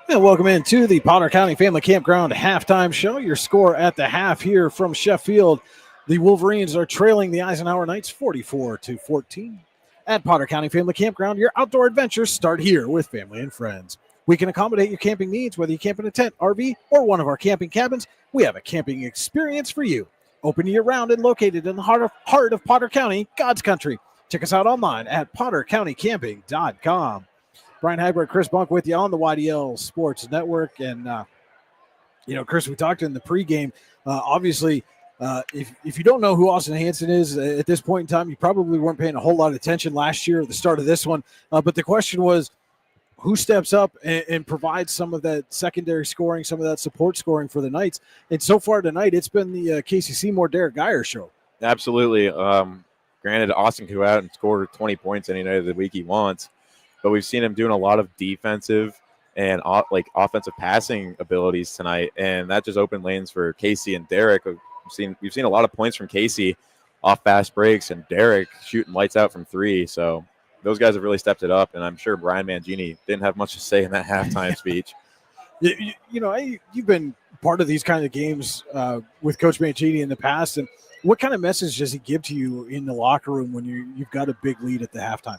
Speaker 5: And welcome into the Potter County Family Campground halftime show. Your score at the half here from Sheffield. The Wolverines are trailing the Eisenhower Knights 44-14. At Potter County Family Campground, your outdoor adventures start here with family and friends. We can accommodate your camping needs, whether you camp in a tent, RV, or one of our camping cabins. We have a camping experience for you. Open year-round and located in the heart of Potter County, God's country. Check us out online at pottercountycamping.com. Brian Hagberg, Chris Bunk with you on the YDL Sports Network. And Chris, we talked in the pregame. Obviously, if you don't know who Austin Hansen is at this point in time, you probably weren't paying a whole lot of attention last year at the start of this one. But the question was, who steps up and provides some of that secondary scoring, some of that support scoring for the Knights? And so far tonight, it's been the Casey Seymour, Derek Geyer show.
Speaker 6: Absolutely. Granted, Austin can go out and score 20 points any night of the week he wants, but we've seen him doing a lot of defensive and offensive passing abilities tonight, and that just opened lanes for Casey and Derek. We've seen a lot of points from Casey off fast breaks, and Derek shooting lights out from three. So those guys have really stepped it up, and I'm sure Brian Mangini didn't have much to say in that halftime speech.
Speaker 5: You've been part of these kind of games with Coach Mangini in the past, and what kind of message does he give to you in the locker room when you've got a big lead at the halftime?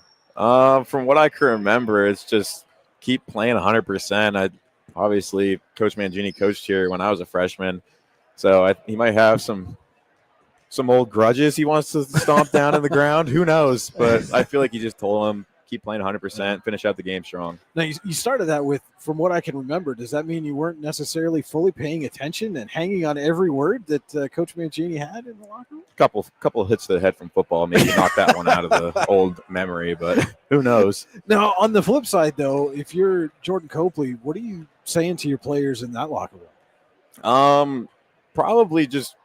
Speaker 6: From what I can remember, it's just keep playing 100%. Obviously, Coach Mangini coached here when I was a freshman, so he might have some old grudges he wants to stomp down in the ground. Who knows? But I feel like he just told him, keep playing 100%, finish out the game strong.
Speaker 5: Now, you started that with, from what I can remember, does that mean you weren't necessarily fully paying attention and hanging on every word that Coach Mangini had in the locker room?
Speaker 6: Couple hits to the head from football maybe knocked that one out of the old memory, but who knows?
Speaker 5: Now, on the flip side, though, if you're Jordan Copley, what are you saying to your players in that locker room?
Speaker 6: Probably just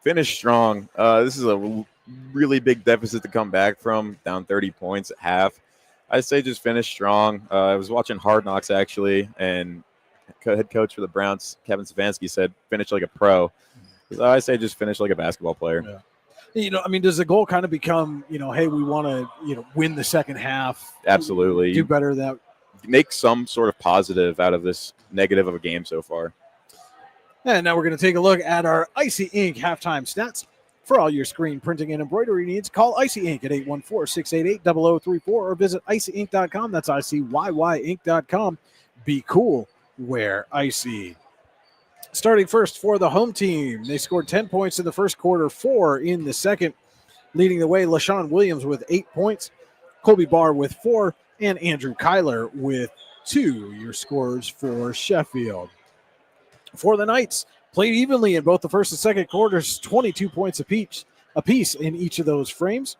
Speaker 6: finish strong. This is a really big deficit to come back from, down 30 points at half. I say just finish strong. I was watching Hard Knocks, actually, and head coach for the Browns, Kevin Stefanski, said finish like a pro. So I say just finish like a basketball player.
Speaker 5: Yeah. Does the goal kind of become, hey, we want to, win the second half?
Speaker 6: Absolutely.
Speaker 5: Do better than that.
Speaker 6: Make some sort of positive out of this negative of a game so far.
Speaker 5: And now we're going to take a look at our Icy Ink halftime stats. For all your screen printing and embroidery needs, call Icy Ink at 814-688-0034 or visit icyink.com. That's ICYYink.com. Be cool, wear icy. Starting first for the home team, they scored 10 points in the first quarter, 4 in the second. Leading the way, LaShawn Williams with 8 points, Colby Barr with 4, and Andrew Kyler with 2, your scorers for Sheffield. For the Knights, played evenly in both the first and second quarters, 22 points apiece in each of those frames.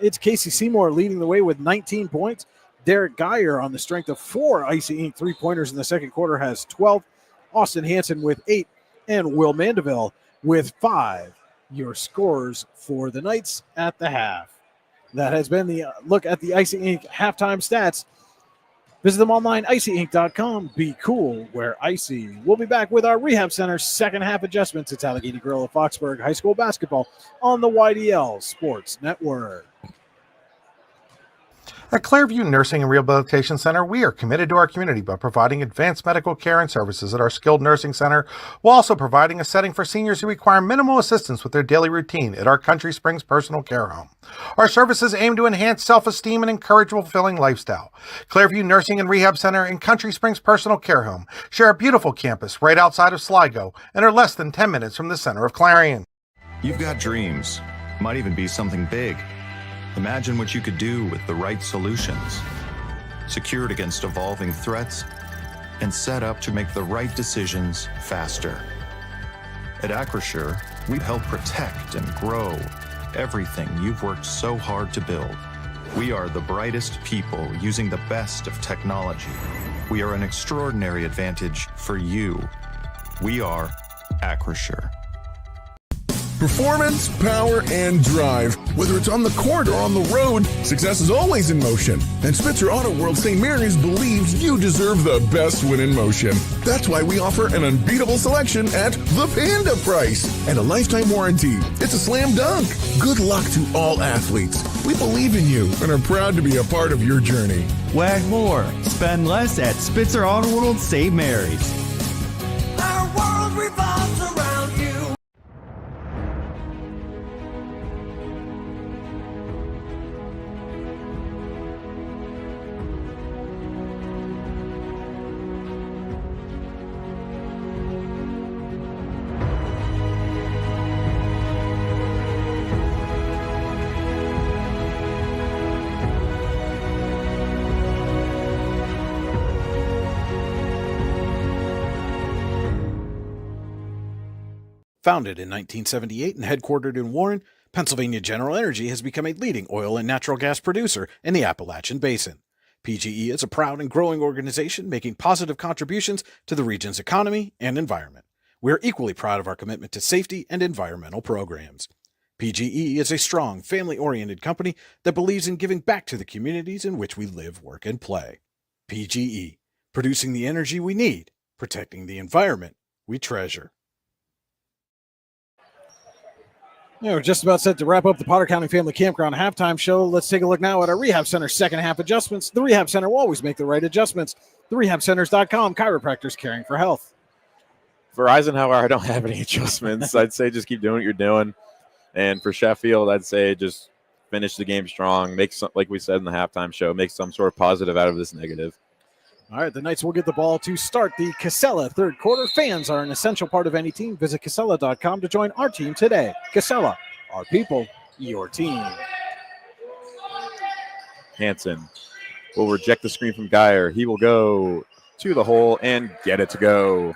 Speaker 5: It's Casey Seymour leading the way with 19 points. Derek Geyer, on the strength of 4 Icy Ink three-pointers in the second quarter, has 12. Austin Hansen with 8, and Will Mandeville with 5, your scorers for the Knights at the half. That has been the look at the Icy Ink halftime stats. Visit them online, icyink.com. Be cool, wear icy. We'll be back with our Rehab Center second half adjustments. It's Allegheny Gorilla Foxburg High School basketball on the YDL Sports Network.
Speaker 1: At Clairview Nursing and Rehabilitation Center, we are committed to our community by providing advanced medical care and services at our skilled nursing center, while also providing a setting for seniors who require minimal assistance with their daily routine at our Country Springs Personal Care Home. Our services aim to enhance self-esteem and encourage a fulfilling lifestyle. Clairview Nursing and Rehab Center and Country Springs Personal Care Home share a beautiful campus right outside of Sligo and are less than 10 minutes from the center of Clarion.
Speaker 10: You've got dreams. Might even be something big. Imagine what you could do with the right solutions. Secured against evolving threats and set up to make the right decisions faster. At Acrisure, we help protect and grow everything you've worked so hard to build. We are the brightest people using the best of technology. We are an extraordinary advantage for you. We are Acrisure.
Speaker 11: Performance, power, and drive. Whether it's on the court or on the road, success is always in motion. And Spitzer Auto World St. Mary's believes you deserve the best when in motion. That's why we offer an unbeatable selection at the Panda price and a lifetime warranty. It's a slam dunk. Good luck to all athletes. We believe in you and are proud to be a part of your journey.
Speaker 7: Wag more, spend less at Spitzer Auto World St. Mary's.
Speaker 8: Our world revolves around you.
Speaker 2: Founded in 1978 and headquartered in Warren, Pennsylvania General Energy has become a leading oil and natural gas producer in the Appalachian Basin. PGE is a proud and growing organization making positive contributions to the region's economy and environment. We are equally proud of our commitment to safety and environmental programs. PGE is a strong, family-oriented company that believes in giving back to the communities in which we live, work, and play. PGE, producing the energy we need, protecting the environment we treasure.
Speaker 5: Yeah, we're just about set to wrap up the Potter County Family Campground halftime show. Let's take a look now at our Rehab Center second half adjustments. The Rehab Center will always make the right adjustments. TheRehabCenters.com, chiropractors caring for health.
Speaker 6: For Eisenhower, I don't have any adjustments. I'd say just keep doing what you're doing. And for Sheffield, I'd say just finish the game strong. Make some, like we said in the halftime show, make some sort of positive out of this negative.
Speaker 5: All right, the Knights will get the ball to start the Casella third quarter. Fans are an essential part of any team. Visit Casella.com to join our team today. Casella, our people, your team.
Speaker 6: Hansen will reject the screen from Geyer. He will go to the hole and get it to go.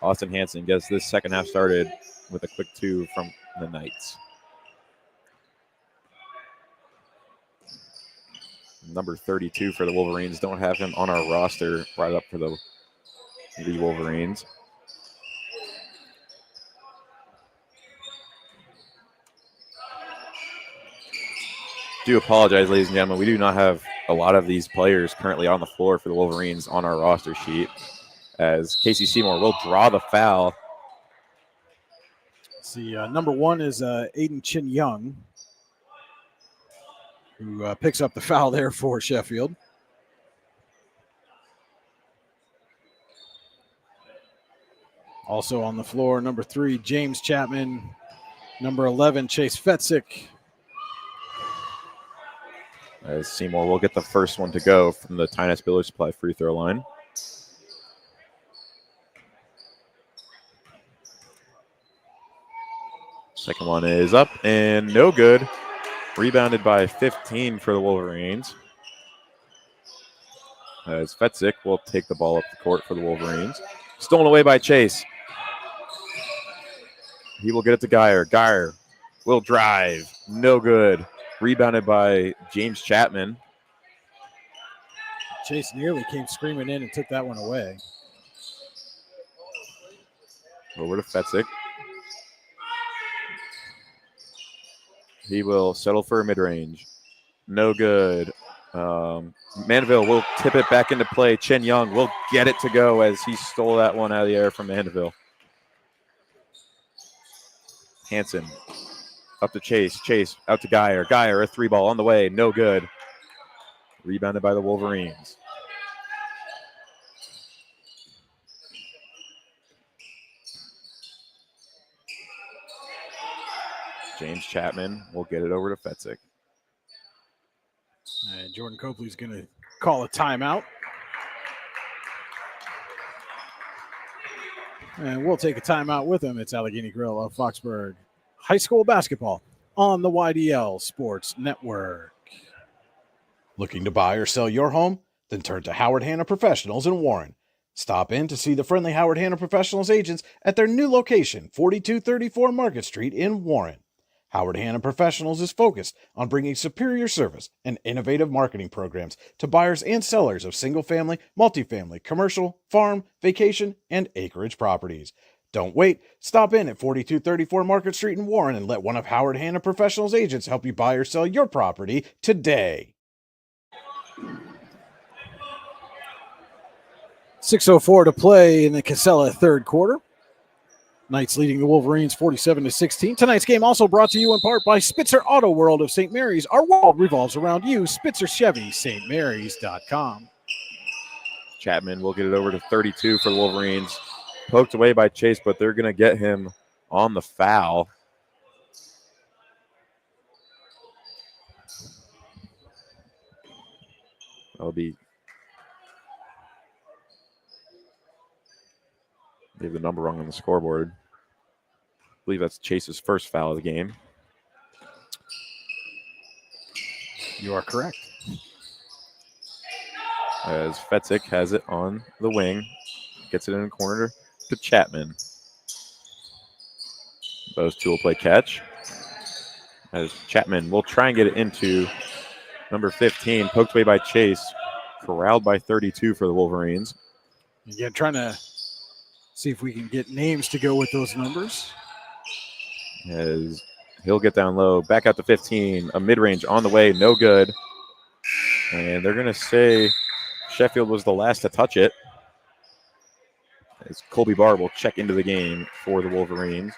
Speaker 6: Austin Hansen gets this second half started with a quick 2 from the Knights. Number 32 for the Wolverines. Don't have him on our roster right up for the Wolverines. Do apologize, ladies and gentlemen. We do not have a lot of these players currently on the floor for the Wolverines on our roster sheet, as Casey Seymour will draw the foul.
Speaker 5: See, number 1 is Aiden Chin Young, who picks up the foul there for Sheffield. Also on the floor, number 3, James Chapman. Number 11, Chase Fetzik.
Speaker 6: As Seymour will get the first one to go from the Tynes Builder Supply free throw line. Second one is up and no good. Rebounded by 15 for the Wolverines. As Fetzik will take the ball up the court for the Wolverines. Stolen away by Chase. He will get it to Geyer. Geyer will drive. No good. Rebounded by James Chapman.
Speaker 5: Chase nearly came screaming in and took that one away.
Speaker 6: Over to Fetzik. He will settle for a mid-range. No good. Mandeville will tip it back into play. Chen Young will get it to go as he stole that one out of the air from Mandeville. Hansen up to Chase. Chase out to Geyer. Geyer, a 3-ball on the way. No good. Rebounded by the Wolverines. James Chapman will get it over to Fetzik.
Speaker 5: And Jordan Copley's going to call a timeout. And we'll take a timeout with him. It's Allegheny Grill of Foxburg High School basketball on the YDL Sports Network.
Speaker 2: Looking to buy or sell your home? Then turn to Howard Hanna Professionals in Warren. Stop in to see the friendly Howard Hanna Professionals agents at their new location, 4234 Market Street in Warren. Howard Hanna Professionals is focused on bringing superior service and innovative marketing programs to buyers and sellers of single-family, multifamily, commercial, farm, vacation, and acreage properties. Don't wait. Stop in at 4234 Market Street in Warren and let one of Howard Hanna Professionals agents help you buy or sell your property today.
Speaker 5: 6:04 to play in the Casella third quarter. Knights leading the Wolverines 47-16. Tonight's game also brought to you in part by Spitzer Auto World of St. Mary's. Our world revolves around you. Spitzer Chevy, stmarys.com.
Speaker 6: Chapman will get it over to 32 for the Wolverines. Poked away by Chase, but they're going to get him on the foul. That'll be they have the number wrong on the scoreboard. I believe that's Chase's first foul of the game.
Speaker 5: You are correct.
Speaker 6: As Fetzik has it on the wing. Gets it in the corner to Chapman. Those two will play catch. As Chapman will try and get it into number 15, poked away by Chase, corralled by 32 for the Wolverines.
Speaker 5: Again, trying to see if we can get names to go with those numbers.
Speaker 6: As he'll get down low, back out to 15, a mid-range on the way, no good. And they're going to say Sheffield was the last to touch it. As Colby Barr will check into the game for the Wolverines.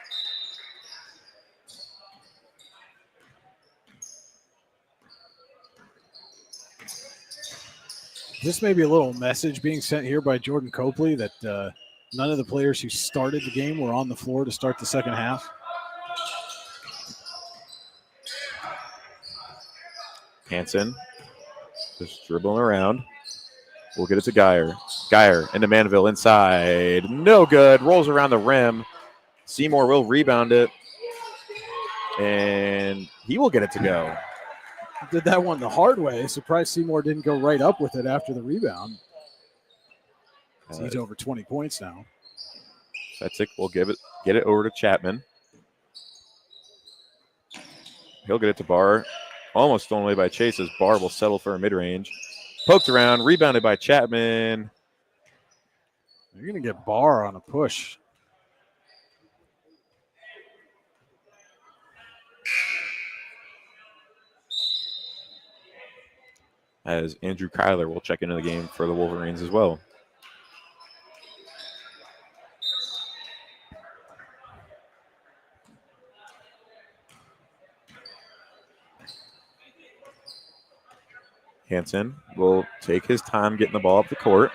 Speaker 5: This may be a little message being sent here by Jordan Copley that none of the players who started the game were on the floor to start the second half.
Speaker 6: Hansen just dribbling around. We'll get it to Geyer. Geyer into Manville inside. No good. Rolls around the rim. Seymour will rebound it. And he will get it to go.
Speaker 5: Did that one the hard way. Surprised Seymour didn't go right up with it after the rebound. He's over 20 points now.
Speaker 6: Fetzik will get it over to Chapman. He'll get it to Barr. Almost stolen away by Chase as Barr will settle for a mid-range. Poked around, rebounded by Chapman.
Speaker 5: You're going to get Barr on a push.
Speaker 6: As Andrew Kyler will check into the game for the Wolverines as well. Hansen will take his time getting the ball up the court.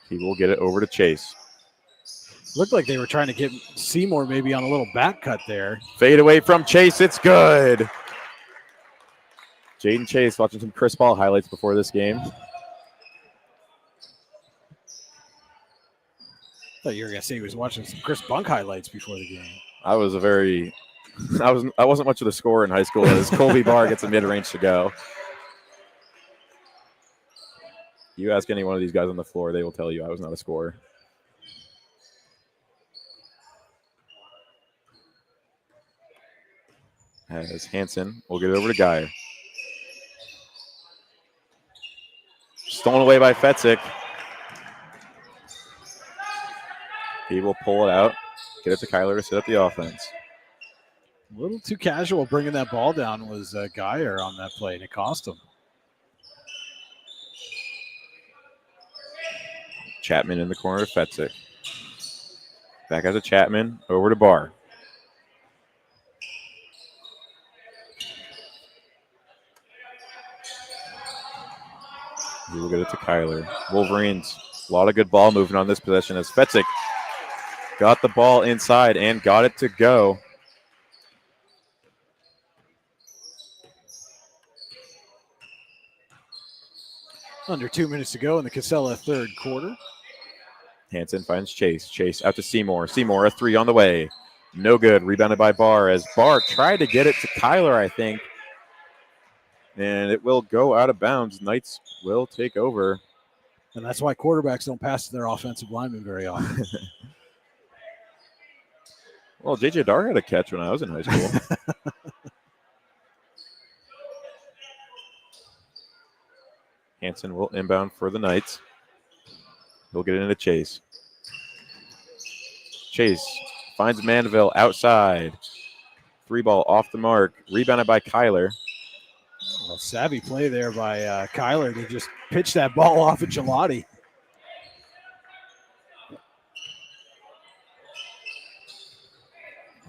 Speaker 6: He will get it over to Chase.
Speaker 5: Looked like they were trying to get Seymour maybe on a little back cut there.
Speaker 6: Fade away from Chase. It's good. Jaden Chase watching some Chris Paul highlights before this game.
Speaker 5: I thought you were going to say he was watching some Chris Bunk highlights before the game.
Speaker 6: I wasn't much of the scorer in high school as Colby Barr gets a mid-range to go. You ask any one of these guys on the floor, they will tell you I was not a scorer. As Hansen will get it over to Geyer. Stolen away by Fetzik. He will pull it out, get it to Kyler to set up the offense.
Speaker 5: A little too casual bringing that ball down was Geyer on that play, and it cost him.
Speaker 6: Chapman in the corner to Fetzik. Back out to Chapman, over to Barr. He will get it to Kyler. Wolverines, a lot of good ball movement on this possession as Fetzik got the ball inside and got it to go.
Speaker 5: Under 2 minutes to go in the Casella third quarter.
Speaker 6: Hansen finds Chase. Chase out to Seymour. Seymour, a three on the way. No good. Rebounded by Barr as Barr tried to get it to Kyler, I think. And it will go out of bounds. Knights will take over.
Speaker 5: And that's why quarterbacks don't pass to their offensive linemen very often.
Speaker 6: Well, J.J. Dar had a catch when I was in high school. Hansen will inbound for the Knights. He'll get it into Chase. Chase finds Mandeville outside. Three ball off the mark. Rebounded by Kyler.
Speaker 5: Well, savvy play there by Kyler to just pitch that ball off at Gelati.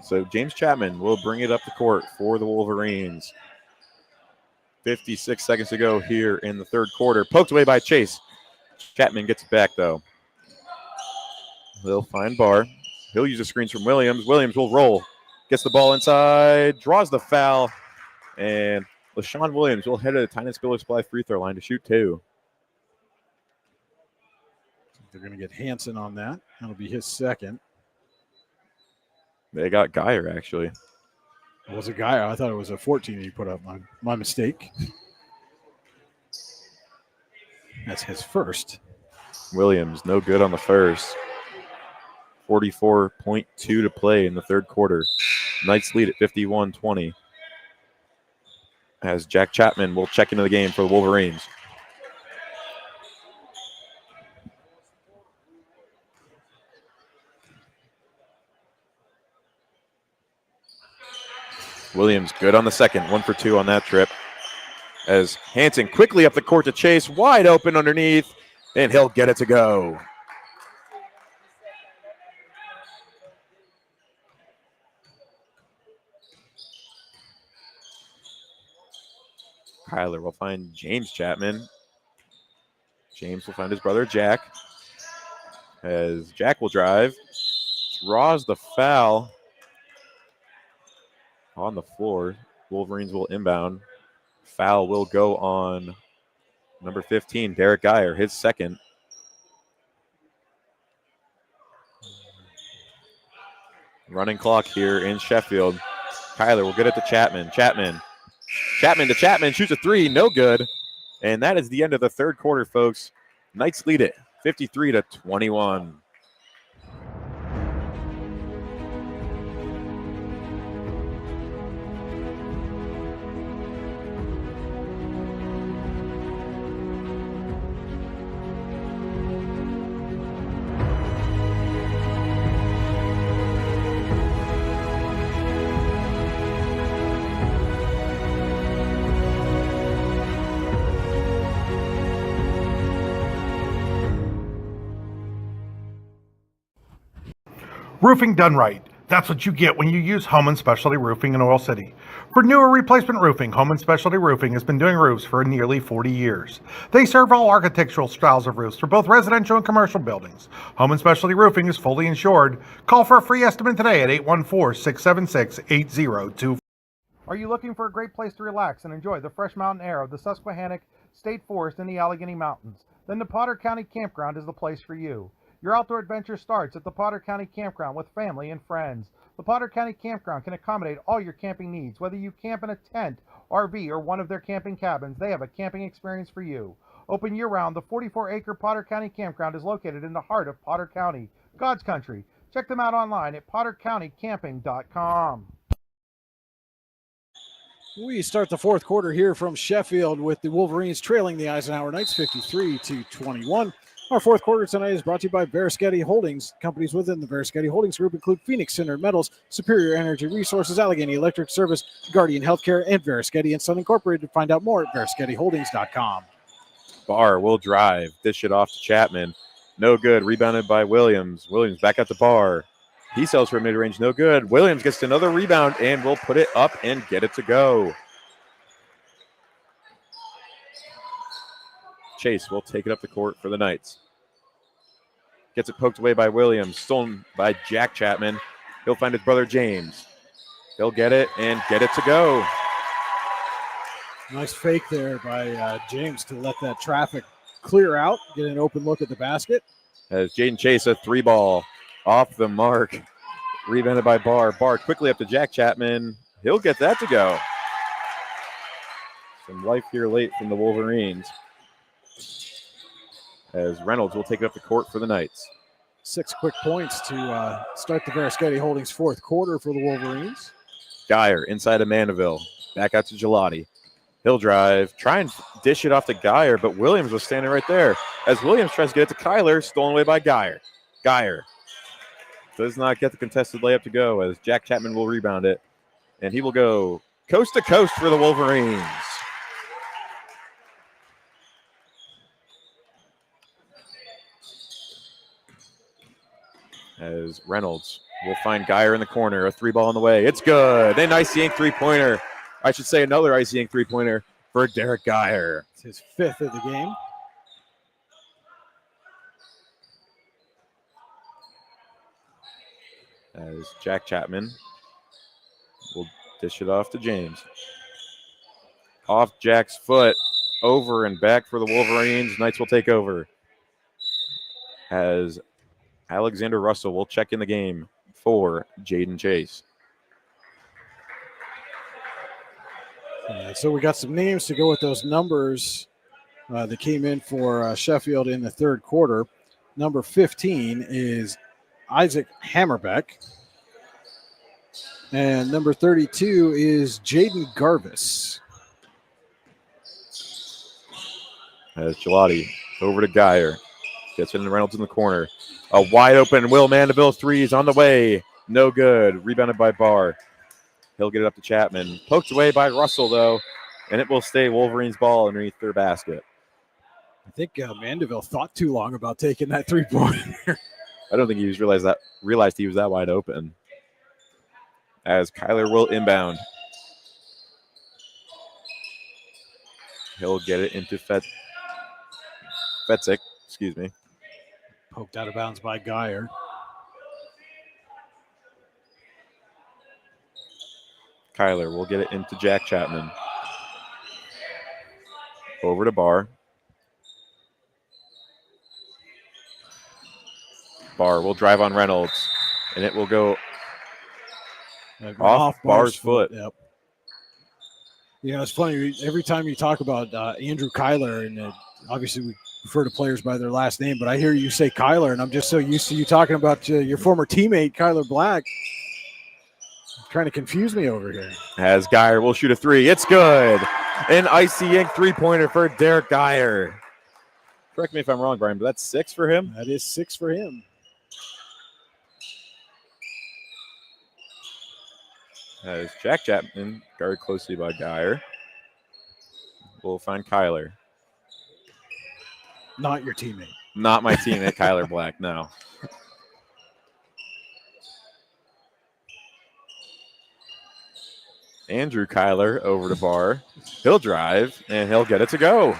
Speaker 6: So James Chapman will bring it up the court for the Wolverines. 56 seconds to go here in the third quarter. Poked away by Chase. Chapman gets it back, though. They'll find Barr. He'll use the screens from Williams. Williams will roll. Gets the ball inside. Draws the foul. And LaShawn Williams will head to the Tynan Spiller Supply free throw line to shoot two.
Speaker 5: They're going to get Hansen on that. That'll be his second.
Speaker 6: They got Geyer, actually.
Speaker 5: It was a Geyer. I thought it was a 14 he put up. My mistake. That's his first.
Speaker 6: Williams, no good on the first. 44.2 to play in the third quarter. Knights lead at 51-20. As Jack Chapman will check into the game for the Wolverines. Williams good on the second, 1 for 2 on that trip. As Hanson quickly up the court to Chase, wide open underneath, and he'll get it to go. Kyler will find James Chapman. James will find his brother Jack. As Jack will drive, draws the foul on the floor. Wolverines will inbound. Foul will go on number 15, Derek Geyer, his second. Running clock here in Sheffield. Kyler will get it to Chapman. Chapman to Chapman, shoots a three, no good. And that is the end of the third quarter, folks. Knights lead it 53-21.
Speaker 1: Roofing done right. That's what you get when you use Home & Specialty Roofing in Oil City. For new or replacement roofing, Home & Specialty Roofing has been doing roofs for nearly 40 years. They serve all architectural styles of roofs for both residential and commercial buildings. Home & Specialty Roofing is fully insured. Call for a free estimate today at 814-676-8024. Are you looking for a great place to relax and enjoy the fresh mountain air of the Susquehannock State Forest in the Allegheny Mountains? Then the Potter County Campground is the place for you. Your outdoor adventure starts at the Potter County Campground with family and friends. The Potter County Campground can accommodate all your camping needs. Whether you camp in a tent, RV, or one of their camping cabins, they have a camping experience for you. Open year-round, the 44-acre Potter County Campground is located in the heart of Potter County, God's country. Check them out online at pottercountycamping.com.
Speaker 5: We start the fourth quarter here from Sheffield with the Wolverines trailing the Eisenhower Knights 53-21. Our fourth quarter tonight is brought to you by Verischetti Holdings. Companies within the Verischetti Holdings Group include Phoenix Center Metals, Superior Energy Resources, Allegheny Electric Service, Guardian Healthcare, and Verischetti & Son Incorporated. Find out more at VerischettiHoldings.com.
Speaker 6: Barr will drive, dish it off to Chapman. No good, rebounded by Williams. Williams back at the bar. He sells for mid-range, no good. Williams gets another rebound and will put it up and get it to go. Chase will take it up the court for the Knights. Gets it poked away by Williams, stolen by Jack Chapman. He'll find his brother James. He'll get it and get it to go.
Speaker 5: Nice fake there by James to let that traffic clear out, get an open look at the basket.
Speaker 6: As Jaden Chase, a three ball off the mark. Rebounded by Barr. Barr quickly up to Jack Chapman. He'll get that to go. Some life here late from the Wolverines. As Reynolds will take it up the court for the Knights.
Speaker 5: 6 quick points to start the Verischetti Holdings fourth quarter for the Wolverines.
Speaker 6: Geyer inside of Mandeville. Back out to Gelati. He'll drive, try and dish it off to Geyer, but Williams was standing right there. As Williams tries to get it to Kyler, stolen away by Geyer. Geyer does not get the contested layup to go as Jack Chapman will rebound it. And he will go coast to coast for the Wolverines. As Reynolds will find Geyer in the corner. A three ball on the way. It's good. An Icy Ink three-pointer. I should say another Icy Ink three-pointer for Derek Geyer.
Speaker 5: It's his fifth of the game.
Speaker 6: As Jack Chapman will dish it off to James. Off Jack's foot. Over and back for the Wolverines. Knights will take over. As Alexander Russell will check in the game for Jaden Chase.
Speaker 5: So we got some names to go with those numbers. that came in for Sheffield in the third quarter. Number 15 is Isaac Hammerbeck. And number 32 is Jaden Garvis.
Speaker 6: As Gelati over to Geyer. Gets it in Reynolds in the corner. A wide open Will Mandeville three is on the way. No good. Rebounded by Barr. He'll get it up to Chapman. Poked away by Russell, though, and it will stay Wolverines' ball underneath their basket.
Speaker 5: I think Mandeville thought too long about taking that three-pointer.
Speaker 6: I don't think he realized he was that wide open. As Kyler will inbound. He'll get it into Fetzik, excuse me.
Speaker 5: Poked out of bounds by Geyer.
Speaker 6: Kyler will get it into Jack Chapman. Over to Barr. Barr will drive on Reynolds, and it will go off Barr's foot.
Speaker 5: Yep. You know, it's funny. Every time you talk about Andrew Kyler, and obviously we refer to players by their last name, but I hear you say Kyler, and I'm just so used to you talking about your former teammate, Kyler Black. Trying to confuse me over here.
Speaker 6: As Geyer will shoot a three. It's good. An Icy Ink three-pointer for Derek Geyer. Correct me if I'm wrong, Brian, but that's 6 for him?
Speaker 5: That is 6 for him.
Speaker 6: As Jack Chapman guarded closely by Geyer. We'll find Kyler.
Speaker 5: Not your teammate.
Speaker 6: Not my teammate, Kyler Black, no. Andrew Kyler over to Barr. He'll drive, and he'll get it to go.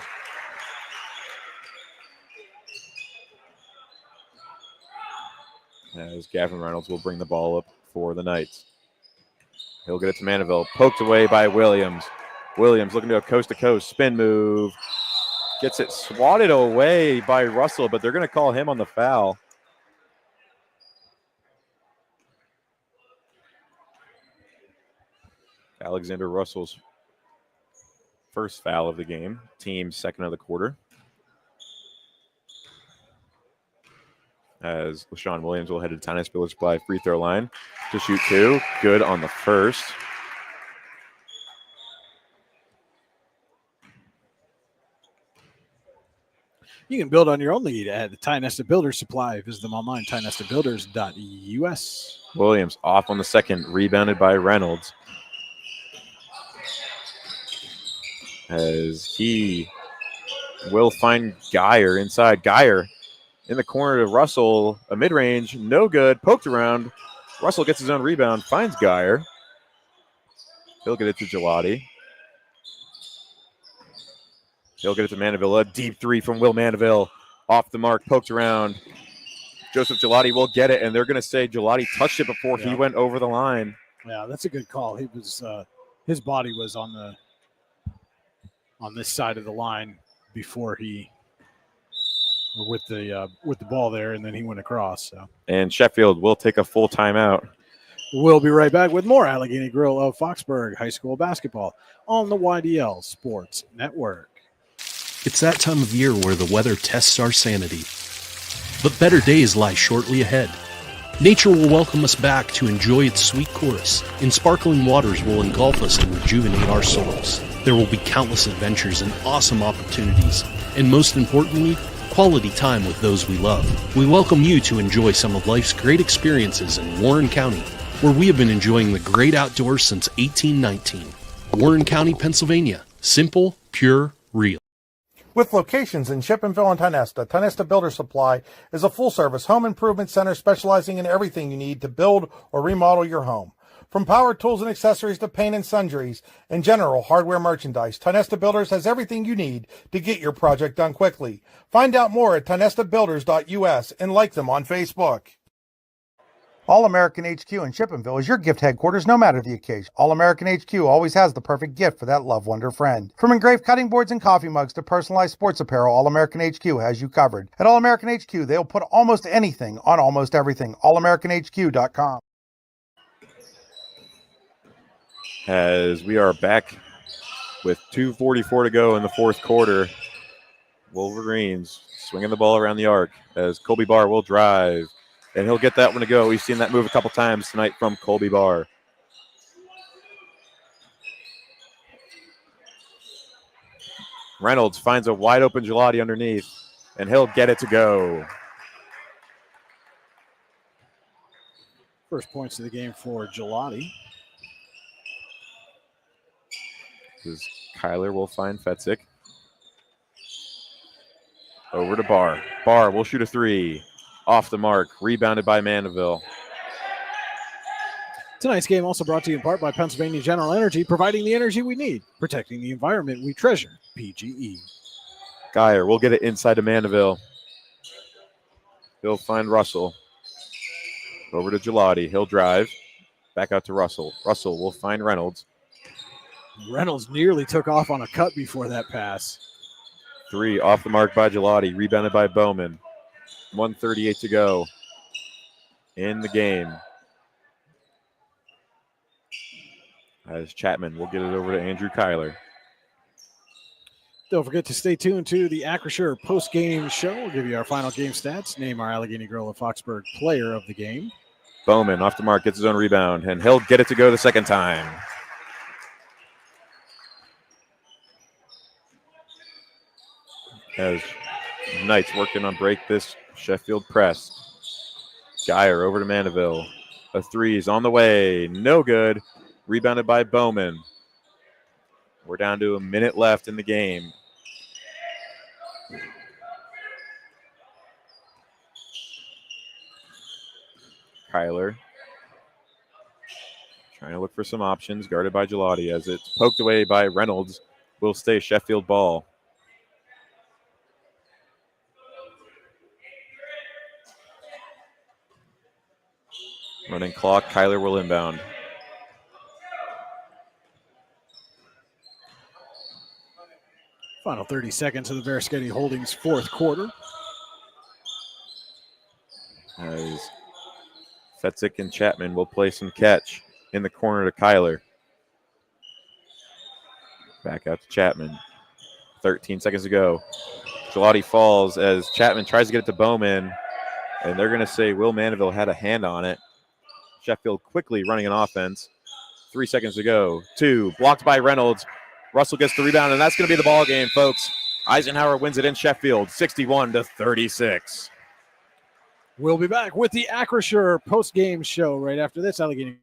Speaker 6: As Gavin Reynolds will bring the ball up for the Knights. He'll get it to Mandeville. Poked away by Williams. Williams looking to go coast-to-coast. Spin move. Gets it swatted away by Russell, but they're going to call him on the foul. Alexander Russell's first foul of the game. Team's second of the quarter. As LaShawn Williams will head to Tennis Village Supply free throw line to shoot 2. Good on the first.
Speaker 5: You can build on your own lead at the Ty Nesta Builders Supply. Visit them online, tynestabuilders.us.
Speaker 6: Williams off on the second, rebounded by Reynolds. As he will find Geyer inside. Geyer in the corner to Russell, a mid-range, no good, poked around. Russell gets his own rebound, finds Geyer. He'll get it to Gelati. He'll get it to Mandeville. A deep three from Will Mandeville. Off the mark, poked around. Joseph Gelati will get it, and they're going to say Gelati touched it before he went over the line.
Speaker 5: Yeah, that's a good call. He was his body was on this side of the line before with the ball there, and then he went across. So.
Speaker 6: And Sheffield will take a full timeout.
Speaker 5: We'll be right back with more Allegheny Grill of Foxburg High School basketball on the YDL Sports Network.
Speaker 12: It's that time of year where the weather tests our sanity. But better days lie shortly ahead. Nature will welcome us back to enjoy its sweet chorus, and sparkling waters will engulf us and rejuvenate our souls. There will be countless adventures and awesome opportunities, and most importantly, quality time with those we love. We welcome you to enjoy some of life's great experiences in Warren County, where we have been enjoying the great outdoors since 1819. Warren County, Pennsylvania. Simple, pure, real.
Speaker 1: With locations in Shippenville and Tionesta, Tionesta Builder Supply is a full-service home improvement center specializing in everything you need to build or remodel your home. From power tools and accessories to paint and sundries and general hardware merchandise, Tionesta Builders has everything you need to get your project done quickly. Find out more at tionestabuilders.us and like them on Facebook. All-American HQ in Shippenville is your gift headquarters no matter the occasion. All-American HQ always has the perfect gift for that loved one or friend. From engraved cutting boards and coffee mugs to personalized sports apparel, All-American HQ has you covered. At All-American HQ, they'll put almost anything on almost everything. AllAmericanHQ.com.
Speaker 6: As we are back with 2:44 to go in the fourth quarter. Wolverines swinging the ball around the arc as Colby Barr will drive, and he'll get that one to go. We've seen that move a couple times tonight from Colby Barr. Reynolds finds a wide open Gelati underneath, and he'll get it to go.
Speaker 5: First points of the game for Gelati.
Speaker 6: Kyler will find Fetzik. Over to Barr. Barr will shoot a three. Off the mark. Rebounded by Mandeville.
Speaker 5: Tonight's game also brought to you in part by Pennsylvania General Energy, providing the energy we need, protecting the environment we treasure. PGE.
Speaker 6: Geyer will get it inside to Mandeville. He'll find Russell. Over to Gelati. He'll drive. Back out to Russell. Russell will find Reynolds.
Speaker 5: Reynolds nearly took off on a cut before that pass.
Speaker 6: Three off the mark by Gelati. Rebounded by Bowman. 1:38 to go in the game. As Chapman will get it over to Andrew Kyler.
Speaker 5: Don't forget to stay tuned to the Acrisure post-game show. We'll give you our final game stats, name our Allegheny Grill of Foxburg player of the game.
Speaker 6: Bowman off the mark, gets his own rebound, and he'll get it to go the second time. As Knights working on break this Sheffield press. Geyer over to Mandeville. A three is on the way. No good. Rebounded by Bowman. We're down to a minute left in the game. Kyler trying to look for some options, guarded by Gelati as it's poked away by Reynolds. Will stay Sheffield ball. Running clock, Kyler will inbound.
Speaker 5: Final 30 seconds of the Veriskety Holdings fourth quarter.
Speaker 6: As Fetzik and Chapman will play some catch in the corner to Kyler. Back out to Chapman. 13 seconds to go. Gelati falls as Chapman tries to get it to Bowman, and they're going to say Will Mandeville had a hand on it. Sheffield quickly running an offense. 3 seconds to go. Two, blocked by Reynolds. Russell gets the rebound, and that's going to be the ball game, folks. Eisenhower wins it in Sheffield, 61-36.
Speaker 5: We'll be back with the Acrisure post-game show right after this. Allegheny.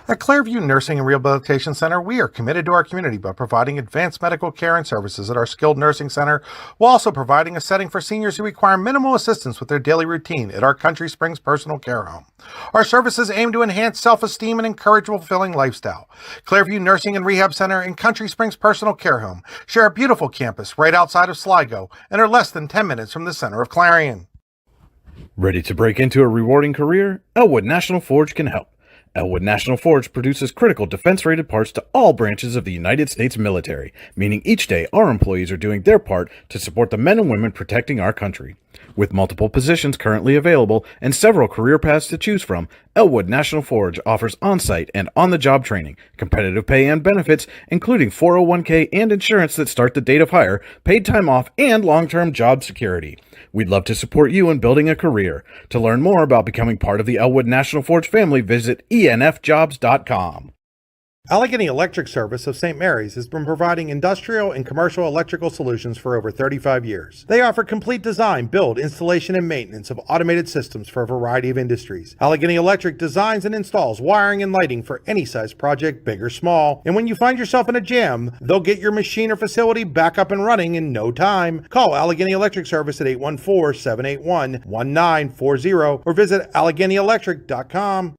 Speaker 1: At Clairview Nursing and Rehabilitation Center, we are committed to our community by providing advanced medical care and services at our skilled nursing center, while also providing a setting for seniors who require minimal assistance with their daily routine at our Country Springs Personal Care Home. Our services aim to enhance self-esteem and encourage a fulfilling lifestyle. Clairview Nursing and Rehab Center and Country Springs Personal Care Home share a beautiful campus right outside of Sligo and are less than 10 minutes from the center of Clarion.
Speaker 2: Ready to break into a rewarding career? Elwood National Forge can help. Elwood National Forge produces critical defense-rated parts to all branches of the United States military, meaning each day our employees are doing their part to support the men and women protecting our country. With multiple positions currently available and several career paths to choose from, Elwood National Forge offers on-site and on-the-job training, competitive pay and benefits, including 401k and insurance that start the date of hire, paid time off, and long-term job security. We'd love to support you in building a career. To learn more about becoming part of the Elwood National Forge family, visit enfjobs.com.
Speaker 1: Allegheny Electric Service of St. Mary's has been providing industrial and commercial electrical solutions for over 35 years. They offer complete design, build, installation, and maintenance of automated systems for a variety of industries. Allegheny Electric designs and installs wiring and lighting for any size project, big or small. And when you find yourself in a jam, they'll get your machine or facility back up and running in no time. Call Allegheny Electric Service at 814-781-1940 or visit AlleghenyElectric.com.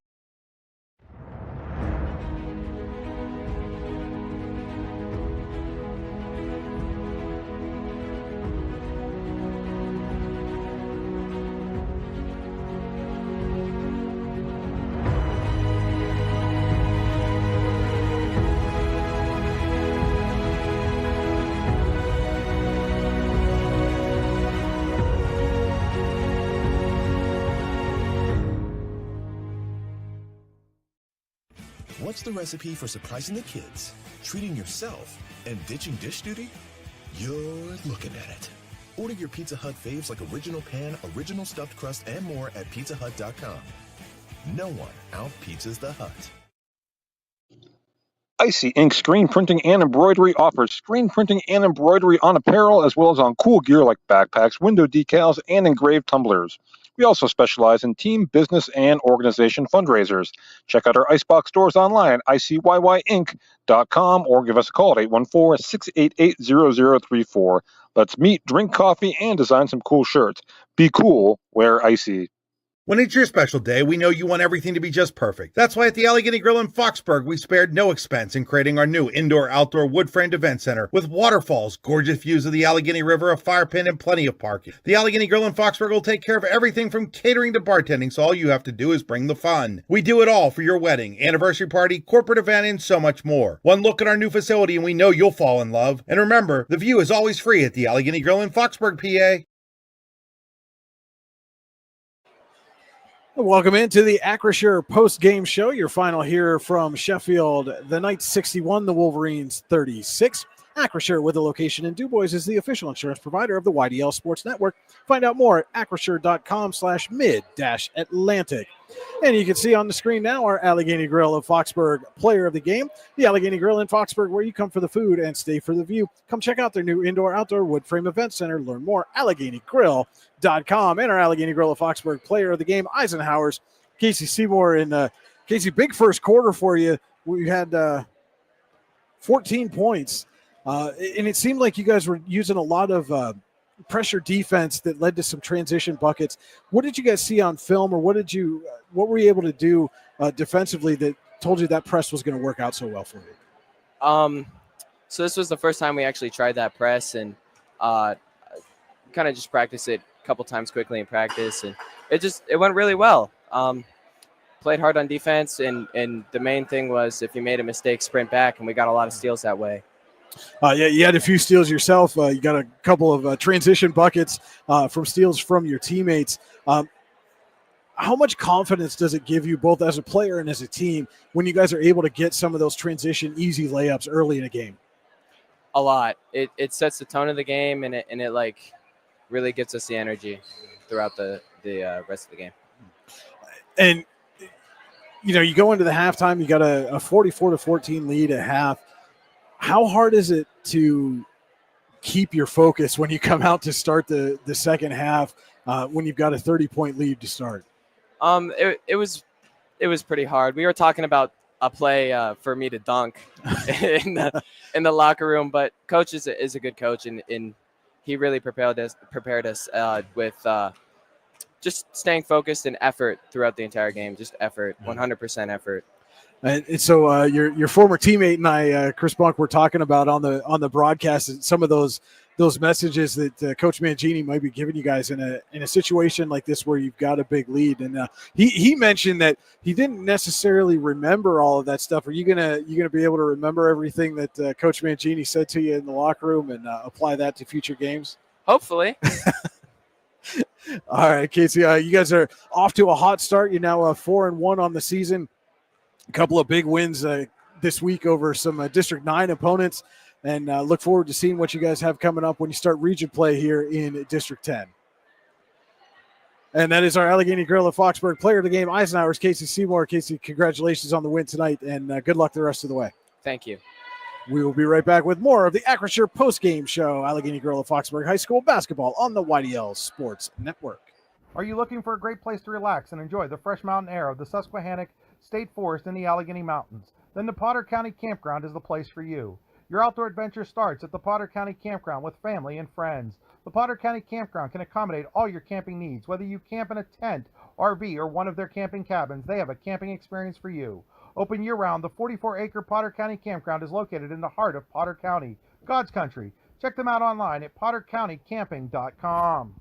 Speaker 3: What's the recipe for surprising the kids, treating yourself, and ditching dish duty? You're looking at it. Order your Pizza Hut faves like original pan, original stuffed crust, and more at pizzahut.com. No one out-pizzas the Hut.
Speaker 4: Icy Ink Screen Printing and Embroidery offers screen printing and embroidery on apparel as well as on cool gear like backpacks, window decals, and engraved tumblers. We also specialize in team, business, and organization fundraisers. Check out our Icebox stores online at icyyyinc.com or give us a call at 814-688-0034. Let's meet, drink coffee, and design some cool shirts. Be cool, wear Icy.
Speaker 1: When it's your special day, we know you want everything to be just perfect. That's why at the Allegheny Grill in Foxburg, we spared no expense in creating our new indoor-outdoor wood-framed event center with waterfalls, gorgeous views of the Allegheny River, a fire pit, and plenty of parking. The Allegheny Grill in Foxburg will take care of everything from catering to bartending, so all you have to do is bring the fun. We do it all for your wedding, anniversary party, corporate event, and so much more. One look at our new facility and we know you'll fall in love. And remember, the view is always free at the Allegheny Grill in Foxburg, PA.
Speaker 5: Welcome into the Acrisure post-game show. Your final here from Sheffield. The Knights 61, the Wolverines 36. Acrisure, with a location in DuBois, is the official insurance provider of the YDL Sports Network. Find out more at acrisure.com/mid-Atlantic. And you can see on the screen now our Allegheny Grill of Foxburg player of the game. The Allegheny Grill in Foxburg, where you come for the food and stay for the view. Come check out their new indoor-outdoor wood frame event center. Learn more, AlleghenyGrill.com. And our Allegheny Grill of Foxburg player of the game, Eisenhower's Casey Seymour. And Casey, big first quarter for you. We had 14 points. And it seemed like you guys were using a lot of pressure defense that led to some transition buckets. What did you guys see on film, or what were you able to do defensively that told you that press was going to work out so well for you?
Speaker 13: So this was the first time we actually tried that press, and kind of just practiced it a couple times quickly in practice, and it went really well. Played hard on defense, and the main thing was if you made a mistake, sprint back, and we got a lot of steals that way.
Speaker 5: Yeah, you had a few steals yourself. You got a couple of transition buckets from steals from your teammates. How much confidence does it give you both as a player and as a team when you guys are able to get some of those transition easy layups early in a game?
Speaker 13: A lot. It sets the tone of the game, and it like really gets us the energy throughout the rest of the game.
Speaker 5: And you go into the halftime, you got a 44-14 lead at half. How hard is it to keep your focus when you come out to start the second half when you've got a 30-point lead to start?
Speaker 13: It was pretty hard. We were talking about a play for me to dunk in the locker room, but coach is a good coach, and he really prepared us with just staying focused and effort throughout the entire game. Just effort, 100% effort.
Speaker 5: And so your former teammate and I, Chris Bunk, were talking about on the broadcast and some of those messages that Coach Mangini might be giving you guys in a situation like this where you've got a big lead. And he mentioned that he didn't necessarily remember all of that stuff. Are you gonna be able to remember everything that Coach Mangini said to you in the locker room and apply that to future games?
Speaker 13: Hopefully.
Speaker 5: All right, Casey, you guys are off to a hot start. You're now 4-1 on the season. A couple of big wins this week over some District 9 opponents, and look forward to seeing what you guys have coming up when you start region play here in District 10. And that is our Allegheny Grill of Foxburg player of the game, Eisenhower's Casey Seymour. Casey, congratulations on the win tonight, and good luck the rest of the way.
Speaker 13: Thank you.
Speaker 5: We will be right back with more of the Acrisure post-game show, Allegheny Grill of Foxburg High School basketball on the YDL Sports Network.
Speaker 1: Are you looking for a great place to relax and enjoy the fresh mountain air of the Susquehannock State Forest in the Allegheny Mountains? Then the Potter County Campground is the place for you. Your outdoor adventure starts at the Potter County Campground with family and friends. The Potter County Campground can accommodate all your camping needs. Whether you camp in a tent, RV, or one of their camping cabins, they have a camping experience for you. Open year-round, the 44-acre Potter County Campground is located in the heart of Potter County, God's country. Check them out online at pottercountycamping.com.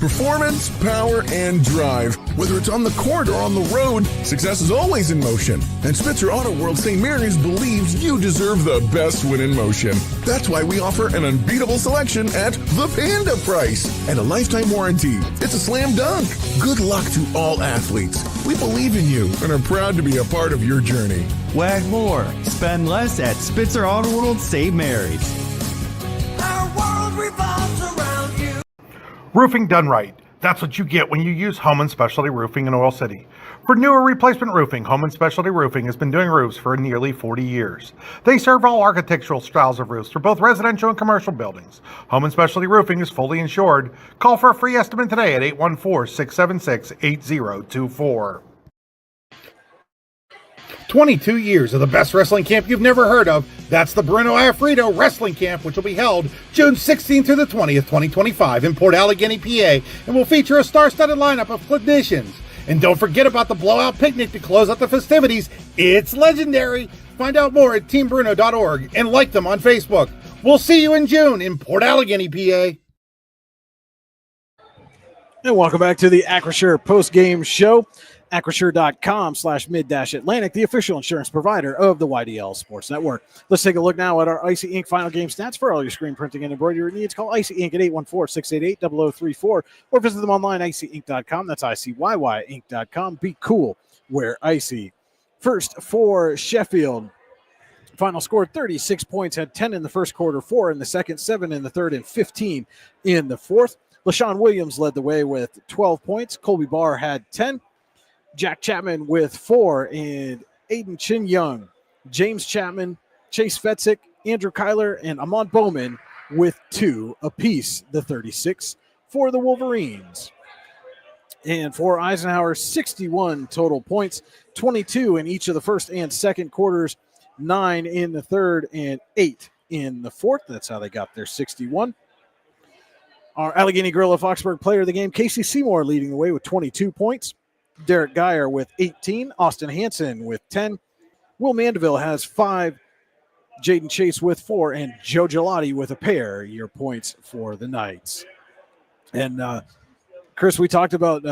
Speaker 11: Performance, power, and drive. Whether it's on the court or on the road, success is always in motion. And Spitzer Auto World St. Mary's believes you deserve the best win in motion. That's why we offer an unbeatable selection at the Panda price and a lifetime warranty. It's a slam dunk. Good luck to all athletes. We believe in you and are proud to be a part of your journey.
Speaker 7: Wag more, spend less at Spitzer Auto World St. Mary's.
Speaker 8: Our world revolves around you.
Speaker 1: Roofing done right. That's what you get when you use Home & Specialty Roofing in Oil City. For new or replacement roofing, Home & Specialty Roofing has been doing roofs for nearly 40 years. They serve all architectural styles of roofs for both residential and commercial buildings. Home & Specialty Roofing is fully insured. Call for a free estimate today at 814-676-8024. 22 years of the best wrestling camp you've never heard of. That's the Bruno Afrito Wrestling Camp, which will be held June 16th through the 20th, 2025 in Port Allegany, PA, and will feature a star-studded lineup of clinicians. And don't forget about the blowout picnic to close out the festivities. It's legendary. Find out more at teambruno.org and like them on Facebook. We'll see you in June in Port Allegany, PA.
Speaker 5: And welcome back to the Acrisure post-game show. Acrisure.com/mid-Atlantic, the official insurance provider of the YDL Sports Network. Let's take a look now at our Icy Ink final game stats for all your screen printing and embroidery needs. Call Icy Ink at 814-688-0034 or visit them online, icyink.com. That's ICYYink.com. Be cool. Wear icy. First for Sheffield. Final score 36 points, had 10 in the first quarter, 4 in the second, 7 in the third, and 15 in the fourth. LaShawn Williams led the way with 12 points. Colby Barr had 10. Jack Chapman with 4, and Aiden Chin Young, James Chapman, Chase Fetzik, Andrew Kyler, and Ahmad Bowman with 2 apiece, the 36 for the Wolverines. And for Eisenhower, 61 total points, 22 in each of the first and second quarters, 9 in the third, and 8 in the fourth. That's how they got their 61. Our Allegheny Grill of Foxburg player of the game, Casey Seymour, leading the way with 22 points. Derek Geyer with 18, Austin Hansen with 10, Will Mandeville has 5, Jaden Chase with 4, and Joe Gelati with a pair. Your points for the Knights. And Chris, we talked about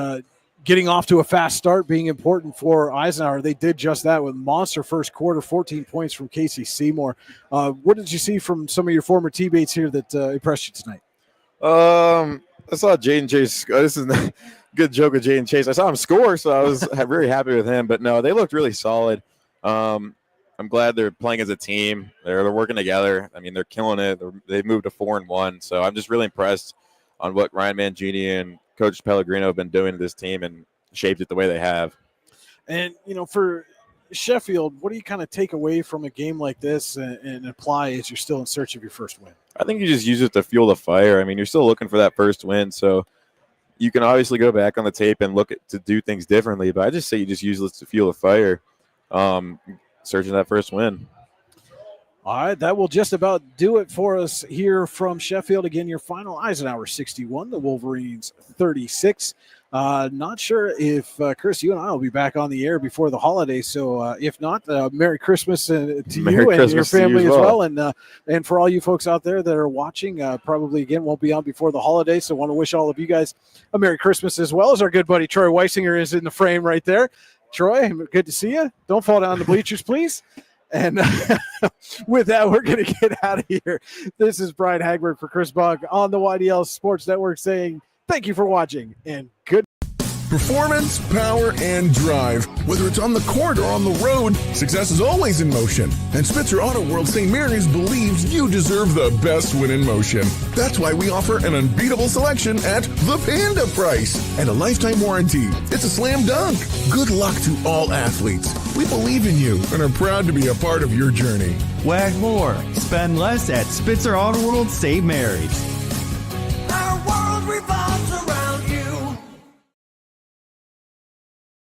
Speaker 5: getting off to a fast start being important for Eisenhower. They did just that with monster first quarter, 14 points from Casey Seymour. What did you see from some of your former teammates here that impressed you tonight?
Speaker 6: I saw Jaden Chase. This is a good joke with Jaden Chase. I saw him score, so I was very happy with him. But no, they looked really solid. I'm glad they're playing as a team. They're working together. I mean, they're killing it. They've moved to 4-1. So I'm just really impressed on what Ryan Mangini and Coach Pellegrino have been doing to this team and shaped it the way they have.
Speaker 5: And, you know, for Sheffield, what do you kind of take away from a game like this and apply as you're still in search of your first win?
Speaker 6: I think you just use it to fuel the fire. I mean, you're still looking for that first win, so you can obviously go back on the tape and look to do things differently, but I just say you just use it to fuel the fire, searching that first win.
Speaker 5: All right, that will just about do it for us here from Sheffield. Again, your final Eisenhower 61, the Wolverines 36. Not sure if, Chris, you and I will be back on the air before the holidays. So if not, Merry Christmas to you and your family as well. And for all you folks out there that are watching, probably, again, won't be on before the holidays. So want to wish all of you guys a Merry Christmas, as well as our good buddy Troy Weisinger is in the frame right there. Troy, good to see you. Don't fall down the bleachers, please. And with that, we're going to get out of here. This is Brian Hagberg for Chris Bug on the YDL Sports Network saying thank you for watching and good.
Speaker 11: Performance, power, and drive. Whether it's on the court or on the road, success is always in motion. And Spitzer Auto World St. Mary's believes you deserve the best win in motion. That's why we offer an unbeatable selection at the Panda price and a lifetime warranty. It's a slam dunk. Good luck to all athletes. We believe in you and are proud to be a part of your journey.
Speaker 7: Wag more, spend less at Spitzer Auto World St. Mary's.